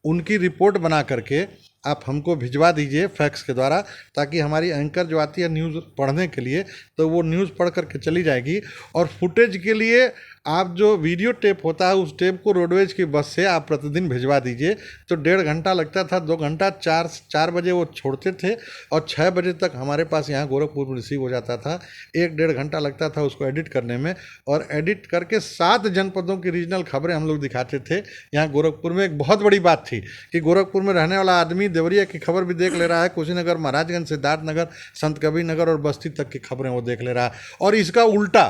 उनकी रिपोर्ट बना करके आप हमको भिजवा दीजिए फैक्स के द्वारा, ताकि हमारी एंकर जो आती है न्यूज़ पढ़ने के लिए, तो वो न्यूज़ पढ़ करके चली जाएगी। और फुटेज के लिए आप जो वीडियो टेप होता है, उस टेप को रोडवेज की बस से आप प्रतिदिन भिजवा दीजिए। तो 1.5 घंटा लगता था, 2 घंटा, 4 बजे वो छोड़ते थे और 6 बजे तक हमारे पास यहाँ गोरखपुर में रिसीव हो जाता था। 1-1.5 घंटा लगता था उसको एडिट करने में, और एडिट करके 7 जनपदों की रीजनल खबरें हम लोग दिखाते थे। यहाँ गोरखपुर में एक बहुत बड़ी बात थी कि गोरखपुर में रहने वाला आदमी देवरिया की खबर भी देख ले रहा है, कुशीनगर, महाराजगंज, सिद्धार्थनगर, संत कबीर नगर और बस्ती तक की खबरें वो देख ले रहा है। और इसका उल्टा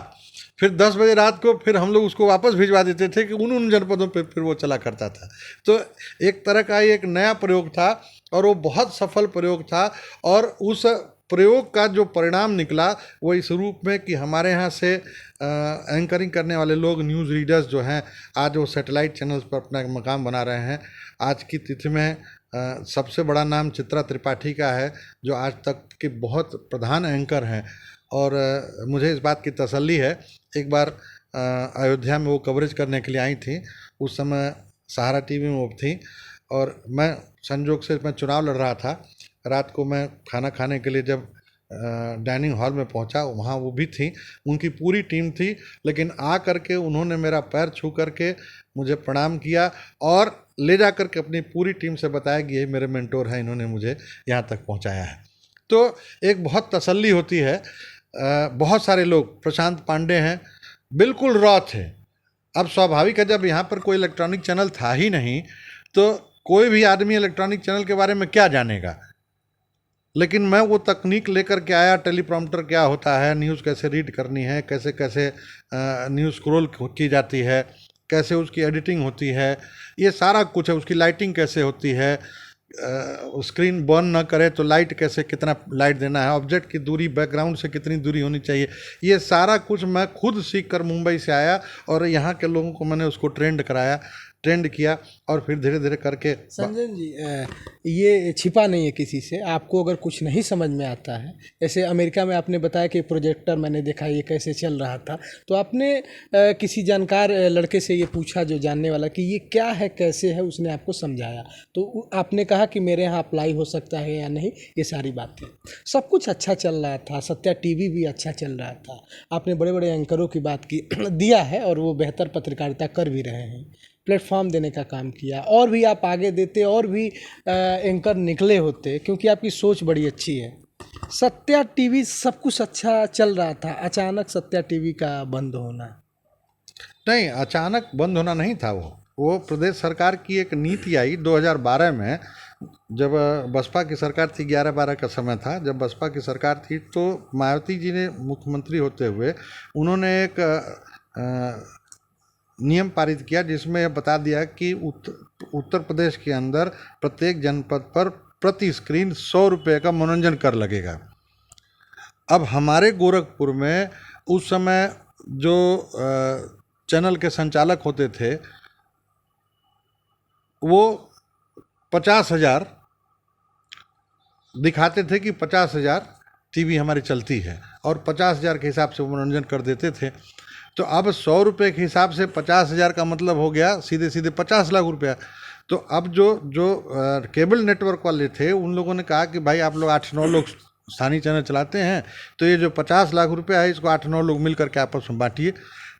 फिर 10 बजे रात को फिर हम लोग उसको वापस भिजवा देते थे कि उन जनपदों पे फिर वो चला करता था। तो एक तरह का एक नया प्रयोग था और वो बहुत सफल प्रयोग था। और उस प्रयोग का जो परिणाम निकला वो इस रूप में कि हमारे यहाँ से एंकरिंग करने वाले लोग, न्यूज़ रीडर्स जो हैं, आज वो सैटेलाइट चैनल्स पर अपना मकाम बना रहे हैं। आज की तिथि में सबसे बड़ा नाम चित्रा त्रिपाठी का है, जो आज तक के बहुत प्रधान एंकर हैं। और मुझे इस बात की तसल्ली है, एक बार अयोध्या में वो कवरेज करने के लिए आई थी, उस समय सहारा टीवी में वो थी, और मैं संजोग से मैं चुनाव लड़ रहा था। रात को मैं खाना खाने के लिए जब डाइनिंग हॉल में पहुंचा, वहाँ वो भी थी, उनकी पूरी टीम थी। लेकिन आ करके उन्होंने मेरा पैर छू करके मुझे प्रणाम किया और ले जा करके अपनी पूरी टीम से बताया कि ये मेरे मेंटोर हैं, इन्होंने मुझे यहाँ तक पहुँचाया है। तो एक बहुत तसल्ली होती है। बहुत सारे लोग, प्रशांत पांडे हैं, बिल्कुल रॉ थे। अब स्वाभाविक है, जब यहाँ पर कोई इलेक्ट्रॉनिक चैनल था ही नहीं तो कोई भी आदमी इलेक्ट्रॉनिक चैनल के बारे में क्या जानेगा। लेकिन मैं वो तकनीक लेकर के आया, टेलीप्रॉम्प्टर क्या होता है, न्यूज़ कैसे रीड करनी है, कैसे कैसे न्यूज़ स्क्रॉल की जाती है, कैसे उसकी एडिटिंग होती है, ये सारा कुछ है। उसकी लाइटिंग कैसे होती है, स्क्रीन बर्न ना करे तो लाइट कैसे, कितना लाइट देना है, ऑब्जेक्ट की दूरी बैकग्राउंड से कितनी दूरी होनी चाहिए, ये सारा कुछ मैं खुद सीख कर मुंबई से आया और यहाँ के लोगों को मैंने उसको ट्रेंड किया और फिर धीरे धीरे करके। संजन जी, ये छिपा नहीं है किसी से, आपको अगर कुछ नहीं समझ में आता है, जैसे अमेरिका में आपने बताया कि प्रोजेक्टर मैंने देखा ये कैसे चल रहा था, तो आपने किसी जानकार लड़के से ये पूछा जो जानने वाला कि ये क्या है, कैसे है, उसने आपको समझाया, तो आपने कहा कि मेरे यहाँ अप्लाई हो सकता है या नहीं। ये सारी बातें, सब कुछ अच्छा चल रहा था, सत्या टीवी भी अच्छा चल रहा था, आपने बड़े बड़े एंकरों की बात की दिया है और वो बेहतर पत्रकारिता कर भी रहे हैं, प्लेटफॉर्म देने का काम किया, और भी आप आगे देते और भी एंकर निकले होते, क्योंकि आपकी सोच बड़ी अच्छी है। सत्या टीवी सब कुछ अच्छा चल रहा था, अचानक सत्या टीवी का बंद होना? नहीं, अचानक बंद होना नहीं था। वो प्रदेश सरकार की एक नीति आई 2012 में, जब बसपा की सरकार थी, 11-12 का समय था, जब बसपा की सरकार थी तो मायावती जी ने मुख्यमंत्री होते हुए उन्होंने एक नियम पारित किया जिसमें यह बता दिया कि उत्तर प्रदेश के अंदर प्रत्येक जनपद पर प्रति स्क्रीन 100 रुपये का मनोरंजन कर लगेगा। अब हमारे गोरखपुर में उस समय जो चैनल के संचालक होते थे वो 50,000 दिखाते थे कि 50,000 टीवी हमारी चलती है और 50,000 के हिसाब से मनोरंजन कर देते थे। तो अब 100 रुपये के हिसाब से 50,000 का मतलब हो गया सीधे सीधे 50 लाख रुपया। तो अब जो केबल नेटवर्क वाले थे उन लोगों ने कहा कि भाई आप लोग 8-9 लोग स्थानीय चैनल चलाते हैं, तो ये जो 50 लाख रुपया है इसको 8-9 लोग मिल करके आपस में बांटिए।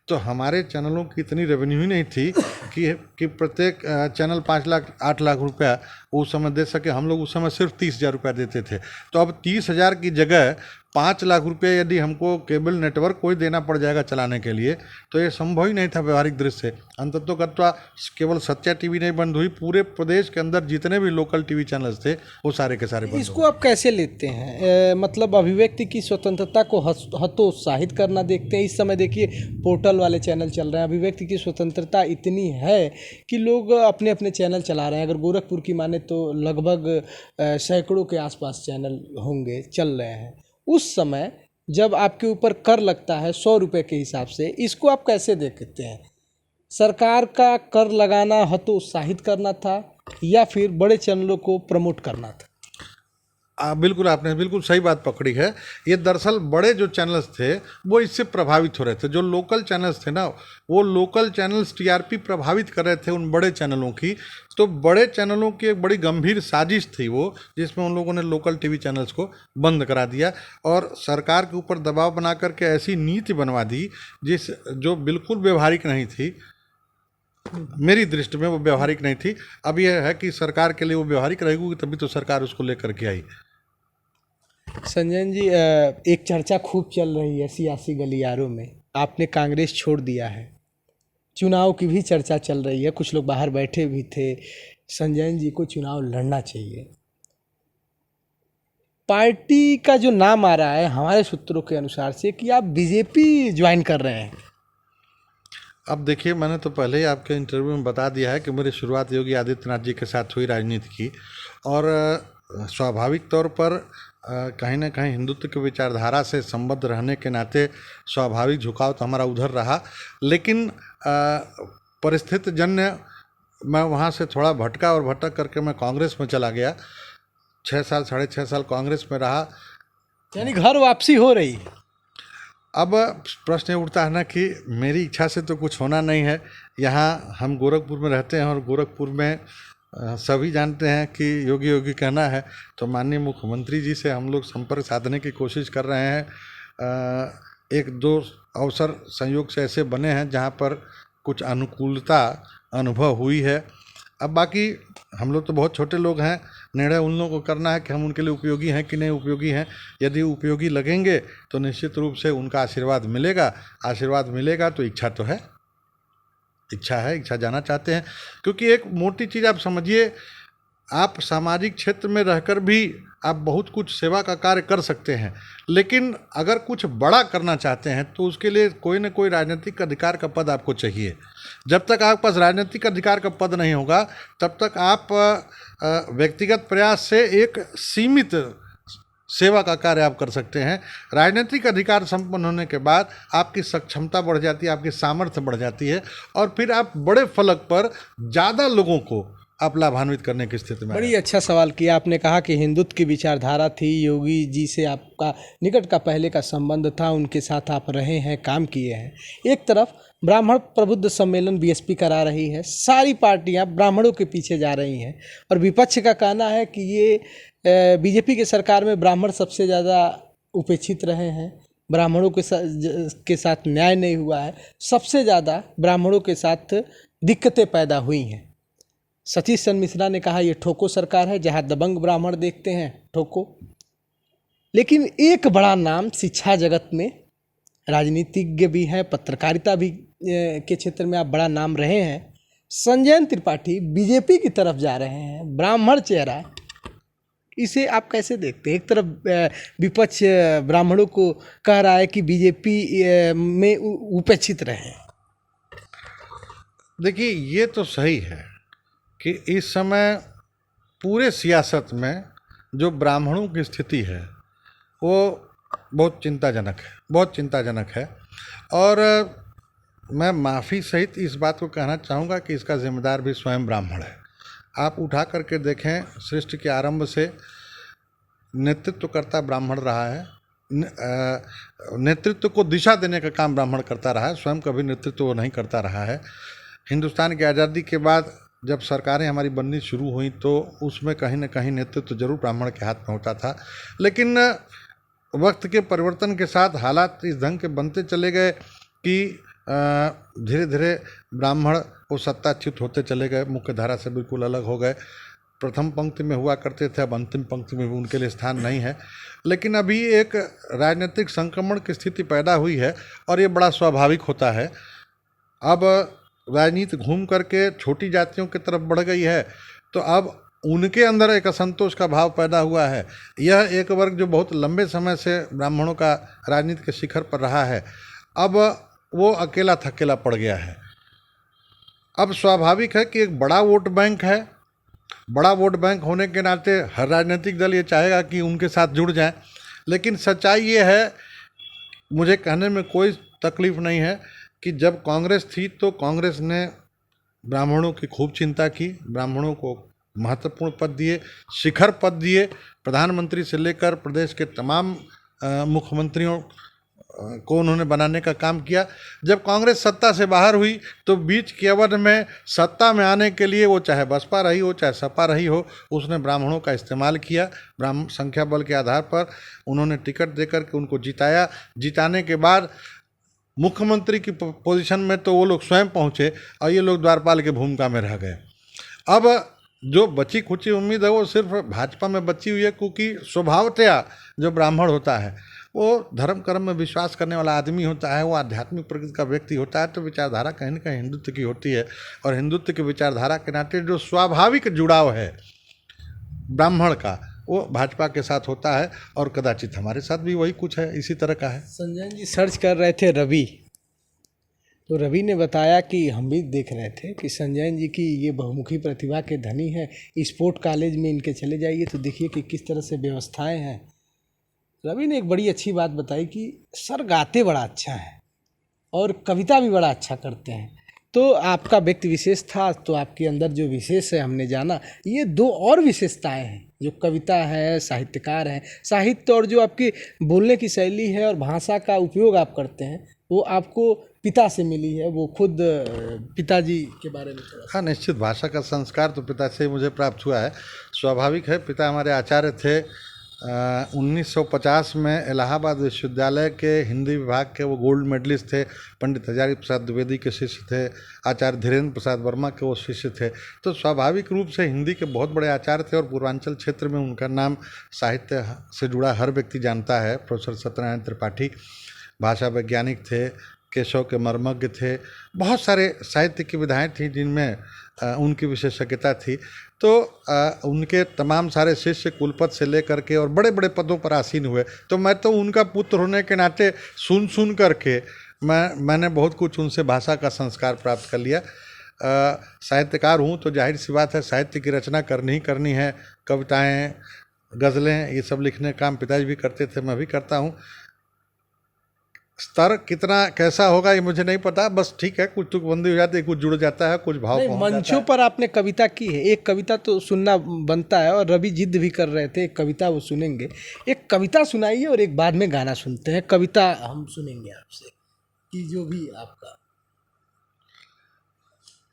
तो हमारे चैनलों की इतनी रेवेन्यू ही नहीं थी कि प्रत्येक चैनल 5 लाख 8 लाख रुपया उस समय दे सके। हम लोग उस समय सिर्फ 30,000 रुपया देते थे। तो अब 30,000 की जगह 5 लाख रुपये यदि हमको केबल नेटवर्क को ही देना पड़ जाएगा चलाने के लिए, तो ये संभव ही नहीं था व्यवहारिक दृष्टि से। अंततोगत्वा केवल सत्या टीवी नहीं बंद हुई, पूरे प्रदेश के अंदर जितने भी लोकल टीवी चैनल्स थे वो सारे के सारे बंद हो इसको आप कैसे लेते हैं? मतलब अभिव्यक्ति की स्वतंत्रता को हतोत्साहित करना देखते हैं। इस समय देखिए पोर्टल वाले चैनल चल रहे हैं, अभिव्यक्ति की स्वतंत्रता इतनी है कि लोग अपने अपने चैनल चला रहे हैं। अगर गोरखपुर की माने तो लगभग सैकड़ों के आसपास चैनल होंगे चल रहे हैं। उस समय जब आपके ऊपर कर लगता है 100 रुपये के हिसाब से, इसको आप कैसे देखते हैं? सरकार का कर लगाना हतोत्साहित करना था या फिर बड़े चैनलों को प्रमोट करना था? बिल्कुल, आपने बिल्कुल सही बात पकड़ी है। ये दरअसल बड़े जो चैनल्स थे वो इससे प्रभावित हो रहे थे। जो लोकल चैनल्स थे ना, वो लोकल चैनल्स टीआरपी प्रभावित कर रहे थे उन बड़े चैनलों की। तो बड़े चैनलों की एक बड़ी गंभीर साजिश थी वो, जिसमें उन लोगों ने लोकल टीवी चैनल्स को बंद करा दिया और सरकार के ऊपर दबाव बना करके ऐसी नीति बनवा दी जो बिल्कुल व्यवहारिक नहीं थी। मेरी दृष्टि में वो व्यवहारिक नहीं थी। अब यह है कि सरकार के लिए वो व्यवहारिक रहेगी तभी तो सरकार उसको लेकर के आई। संजय जी, एक चर्चा खूब चल रही है सियासी गलियारों में, आपने कांग्रेस छोड़ दिया है, चुनाव की भी चर्चा चल रही है, कुछ लोग बाहर बैठे भी थे, संजय जी को चुनाव लड़ना चाहिए। पार्टी का जो नाम आ रहा है हमारे सूत्रों के अनुसार से कि आप बीजेपी ज्वाइन कर रहे हैं। अब देखिए, मैंने तो पहले ही आपके इंटरव्यू में बता दिया है कि मेरी शुरुआत योगी आदित्यनाथ जी के साथ हुई राजनीति की, और स्वाभाविक तौर पर कहीं ना कहीं हिंदुत्व की विचारधारा से संबद्ध रहने के नाते स्वाभाविक झुकाव तो हमारा उधर रहा। लेकिन परिस्थिति जन्य मैं वहाँ से थोड़ा भटका और भटक करके मैं कांग्रेस में चला गया। 6 साल 6.5 साल कांग्रेस में रहा। यानी घर वापसी हो रही है। अब प्रश्न ये उठता है ना कि मेरी इच्छा से तो कुछ होना नहीं है। यहाँ हम गोरखपुर में रहते हैं और गोरखपुर में सभी जानते हैं कि योगी योगी कहना है, तो माननीय मुख्यमंत्री जी से हम लोग संपर्क साधने की कोशिश कर रहे हैं। एक दो अवसर संयोग से ऐसे बने हैं जहाँ पर कुछ अनुकूलता अनुभव हुई है। अब बाकी हम लोग तो बहुत छोटे लोग हैं, निर्णय उन लोगों को करना है कि हम उनके लिए उपयोगी हैं कि नहीं उपयोगी हैं। यदि उपयोगी लगेंगे तो निश्चित रूप से उनका आशीर्वाद मिलेगा। आशीर्वाद मिलेगा तो इच्छा तो है, इच्छा जाना चाहते हैं। क्योंकि एक मोटी चीज़ आप समझिए, आप सामाजिक क्षेत्र में रहकर भी आप बहुत कुछ सेवा का कार्य कर सकते हैं, लेकिन अगर कुछ बड़ा करना चाहते हैं तो उसके लिए कोई न कोई राजनीतिक अधिकार का पद आपको चाहिए। जब तक आपके पास राजनीतिक अधिकार का पद नहीं होगा तब तक आप व्यक्तिगत प्रयास से एक सीमित सेवा का कार्य आप कर सकते हैं। राजनीतिक अधिकार संपन्न होने के बाद आपकी सक्षमता बढ़ जाती है, आपकी सामर्थ्य बढ़ जाती है, और फिर आप बड़े फलक पर ज़्यादा लोगों को आप लाभान्वित करने की स्थिति में। बड़ी अच्छा सवाल किया आपने। कहा कि हिंदुत्व की विचारधारा थी, योगी जी से आपका निकट का पहले का संबंध था, उनके साथ आप रहे हैं, काम किए हैं। एक तरफ ब्राह्मण प्रबुद्ध सम्मेलन बीएसपी करा रही है, सारी पार्टियां ब्राह्मणों के पीछे जा रही हैं, और विपक्ष का कहना है कि ये बीजेपी की सरकार में ब्राह्मण सबसे ज़्यादा उपेक्षित रहे हैं, ब्राह्मणों के साथ न्याय नहीं हुआ है, सबसे ज़्यादा ब्राह्मणों के साथ दिक्कतें पैदा हुई हैं। सतीश चंद्र मिश्रा ने कहा ये ठोको सरकार है, जहाँ दबंग ब्राह्मण देखते हैं ठोको। लेकिन एक बड़ा नाम शिक्षा जगत में, राजनीतिज्ञ भी हैं, पत्रकारिता भी के क्षेत्र में आप बड़ा नाम रहे हैं, संजय त्रिपाठी बीजेपी की तरफ जा रहे हैं, ब्राह्मण चेहरा, इसे आप कैसे देखते हैं? एक तरफ विपक्ष ब्राह्मणों को कह रहा है कि बीजेपी में उपेक्षित रहे। देखिए, ये तो सही है कि इस समय पूरे सियासत में जो ब्राह्मणों की स्थिति है वो बहुत चिंताजनक है। और मैं माफ़ी सहित इस बात को कहना चाहूँगा कि इसका जिम्मेदार भी स्वयं ब्राह्मण है। आप उठा करके देखें, सृष्टि के आरंभ से नेतृत्व करता ब्राह्मण रहा है, नेतृत्व को दिशा देने का काम ब्राह्मण करता रहा है, स्वयं कभी नेतृत्व वो नहीं करता रहा है। हिंदुस्तान की आज़ादी के बाद जब सरकारें हमारी बननी शुरू हुई तो उसमें कहीं ना कहीं नेतृत्व जरूर ब्राह्मण के हाथ में होता था, लेकिन वक्त के परिवर्तन के साथ हालात इस ढंग के बनते चले गए कि धीरे धीरे ब्राह्मण वो सत्ताच्युत होते चले गए, मुख्य धारा से बिल्कुल अलग हो गए। प्रथम पंक्ति में हुआ करते थे, अब अंतिम पंक्ति में भी उनके लिए स्थान नहीं है। लेकिन अभी एक राजनीतिक संक्रमण की स्थिति पैदा हुई है और ये बड़ा स्वाभाविक होता है। अब राजनीति घूम करके छोटी जातियों की तरफ बढ़ गई है, तो अब उनके अंदर एक असंतोष का भाव पैदा हुआ है। यह एक वर्ग जो बहुत लंबे समय से ब्राह्मणों का राजनीति के शिखर पर रहा है, अब वो अकेला थकेला पड़ गया है। अब स्वाभाविक है कि एक बड़ा वोट बैंक है, बड़ा वोट बैंक होने के नाते हर राजनीतिक दल ये चाहेगा कि उनके साथ जुड़ जाएं। लेकिन सच्चाई ये है, मुझे कहने में कोई तकलीफ नहीं है कि जब कांग्रेस थी तो कांग्रेस ने ब्राह्मणों की खूब चिंता की, ब्राह्मणों को महत्वपूर्ण पद दिए, शिखर पद दिए, प्रधानमंत्री से लेकर प्रदेश के तमाम मुख्यमंत्रियों को उन्होंने बनाने का काम किया। जब कांग्रेस सत्ता से बाहर हुई तो बीच के अवध में सत्ता में आने के लिए वो चाहे बसपा रही हो चाहे सपा रही हो, उसने ब्राह्मणों का इस्तेमाल किया। ब्राह्मण संख्या बल के आधार पर उन्होंने टिकट देकर के उनको जिताया। जिताने के बाद मुख्यमंत्री की पोजीशन में तो वो लोग स्वयं पहुँचे और ये लोग द्वारपाल की भूमिका में रह गए। अब जो बची खुची उम्मीद है वो सिर्फ भाजपा में बची हुई है, क्योंकि स्वभावतया जो ब्राह्मण होता है वो धर्म कर्म में विश्वास करने वाला आदमी होता है, वो आध्यात्मिक प्रकृति का व्यक्ति होता है, तो विचारधारा कहीं ना कहीं हिंदुत्व की होती है। और हिंदुत्व की विचारधारा के नाते जो स्वाभाविक जुड़ाव है ब्राह्मण का, वो भाजपा के साथ होता है और कदाचित हमारे साथ भी वही कुछ है, इसी तरह का है। संजय जी सर्च कर रहे थे रवि, तो रवि ने बताया कि हम भी देख रहे थे कि संजय जी की ये बहुमुखी प्रतिभा के धनी है। स्पोर्ट कॉलेज में इनके चले जाइए तो देखिए कि किस तरह से व्यवस्थाएं हैं। रवि ने एक बड़ी अच्छी बात बताई कि सर गाते बड़ा अच्छा है और कविता भी बड़ा अच्छा करते हैं। तो आपका व्यक्ति विशेष था, तो आपके अंदर जो विशेष है हमने जाना, ये दो और विशेषताएं हैं, जो कविता है, साहित्यकार हैं, साहित्य और जो आपकी बोलने की शैली है और भाषा का उपयोग आप करते हैं, वो आपको पिता से मिली है। वो खुद पिताजी के बारे में थोड़ा। हाँ, निश्चित भाषा का संस्कार तो पिता से मुझे प्राप्त हुआ है, स्वाभाविक है। पिता हमारे आचार्य थे। 1950 में इलाहाबाद विश्वविद्यालय के हिंदी विभाग के वो गोल्ड मेडलिस्ट थे। पंडित हजारी प्रसाद द्विवेदी के शिष्य थे, आचार्य धीरेन्द्र प्रसाद वर्मा के वो शिष्य थे। तो स्वाभाविक रूप से हिंदी के बहुत बड़े आचार्य थे और पूर्वांचल क्षेत्र में उनका नाम साहित्य से जुड़ा हर व्यक्ति जानता है। प्रोफेसर सत्यनारायण त्रिपाठी भाषा वैज्ञानिक थे, केशव के मर्मज्ञ थे, बहुत सारे साहित्य की विधाएँ थीं जिनमें उनकी विशेषज्ञता थी। तो उनके तमाम सारे शिष्य कुलपति से लेकर के और बड़े बड़े पदों पर आसीन हुए। तो मैं तो उनका पुत्र होने के नाते सुन करके मैंने बहुत कुछ उनसे भाषा का संस्कार प्राप्त कर लिया। साहित्यकार हूँ तो जाहिर सी बात है साहित्य की रचना करनी ही करनी है। कविताएं, गज़लें, ये सब लिखने का काम पिताजी भी करते थे, मैं भी करता हूँ। स्तर कितना कैसा होगा ये मुझे नहीं पता, बस ठीक है, कुछ तुकबंदी हो जाती है, कुछ जुड़ जाता है, कुछ भाव पहुंच मंचों जाता है। पर आपने कविता की है, एक कविता तो सुनना बनता है और रवि जिद भी कर रहे थे एक कविता वो सुनेंगे। एक कविता सुनाइए और एक बाद में गाना सुनते हैं। कविता हम सुनेंगे आपसे कि जो भी आपका।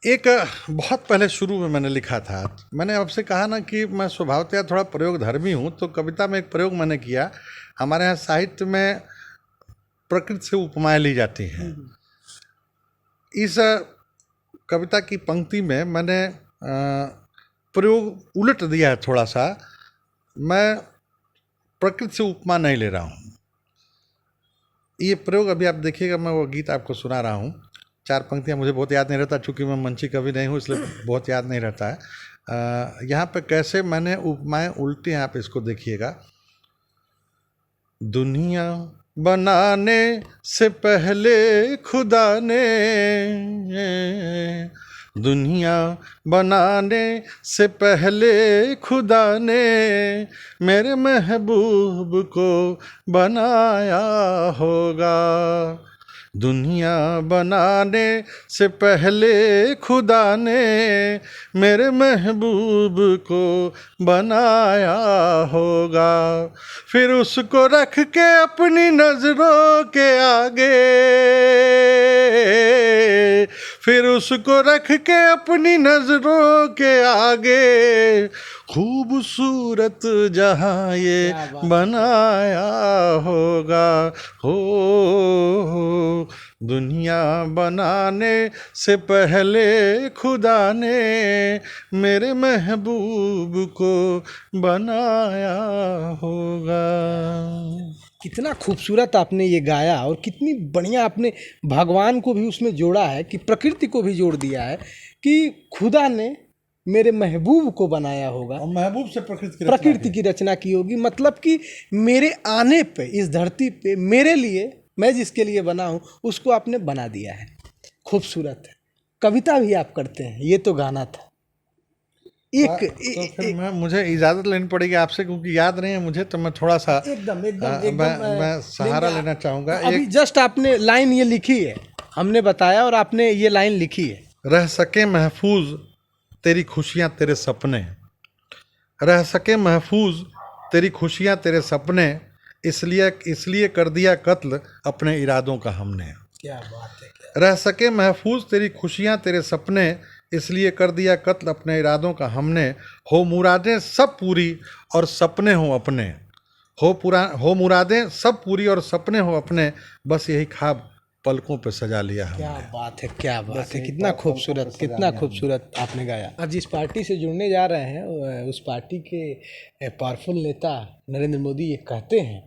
एक बहुत पहले शुरू में मैंने लिखा था, मैंने आपसे कहा ना कि मैं स्वभावतः थोड़ा प्रयोगधर्मी हूँ, तो कविता में एक प्रयोग मैंने किया। हमारे यहाँ साहित्य में प्रकृति से उपमाएं ली जाती हैं। इस कविता की पंक्ति में मैंने प्रयोग उलट दिया है थोड़ा सा। मैं प्रकृति से उपमा नहीं ले रहा हूँ। ये प्रयोग अभी आप देखिएगा, मैं वो गीत आपको सुना रहा हूँ। 4 पंक्तियाँ मुझे बहुत याद नहीं रहता, चूँकि मैं मंची कवि नहीं हूँ इसलिए बहुत याद नहीं रहता है। यहाँ पे कैसे मैंने उपमाएं उल्टी हैं, आप इसको देखिएगा। दुनिया बनाने से पहले खुदा ने, दुनिया बनाने से पहले खुदा ने मेरे महबूब को बनाया होगा। दुनिया बनाने से पहले खुदा ने मेरे महबूब को बनाया होगा। फिर उसको रख के अपनी नजरों के आगे, फिर उसको रख के अपनी नजरों के आगे, खूबसूरत जहां ये क्या बात। बनाया होगा। हो दुनिया बनाने से पहले खुदा ने मेरे महबूब को बनाया होगा। कितना खूबसूरत आपने ये गाया और कितनी बढ़िया आपने भगवान को भी उसमें जोड़ा है, कि प्रकृति को भी जोड़ दिया है कि खुदा ने मेरे महबूब को बनाया होगा, और महबूब से प्रकृति की रचना की होगी। मतलब कि मेरे आने पे इस धरती पे मेरे लिए, मैं जिसके लिए बना हूँ उसको आपने बना दिया है। खूबसूरत है। कविता भी आप करते हैं, ये तो गाना था। तो फिर मुझे इजाज़त लेनी पड़ेगी आपसे, क्योंकि याद नहीं है मुझे, तो मैं थोड़ा सा एकदम मैं सहारा लेना चाहूँगा। अभी जस्ट आपने लाइन ये लिखी है, हमने बताया और आपने ये लाइन लिखी है। रह सके महफूज तेरी खुशियाँ तेरे सपने, रह सके महफूज तेरी खुशियाँ तेरे सपने, इसलिए कर दिया कत्ल अपने इरादों का हमने। क्या बात है, क्या रह सके महफूज तेरी खुशियाँ तेरे सपने, इसलिए कर दिया कत्ल अपने इरादों का हमने। हो मुरादें सब पूरी और सपने हो अपने, हो मुरादें सब पूरी और सपने हो अपने, बस यही ख्वाब पलकों पे सजा लिया हमने। क्या बात है, क्या बात है। कितना खूबसूरत, कितना खूबसूरत आपने गाया। अब जिस पार्टी से जुड़ने जा रहे हैं उस पार्टी के पावरफुल नेता नरेंद्र मोदी ये कहते हैं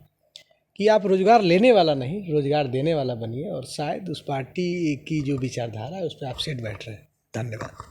कि आप रोजगार लेने वाला नहीं, रोजगार देने वाला बनिए, और शायद उस पार्टी की जो विचारधारा है उस पर आप सेट बैठ रहे हैं। धन्यवाद।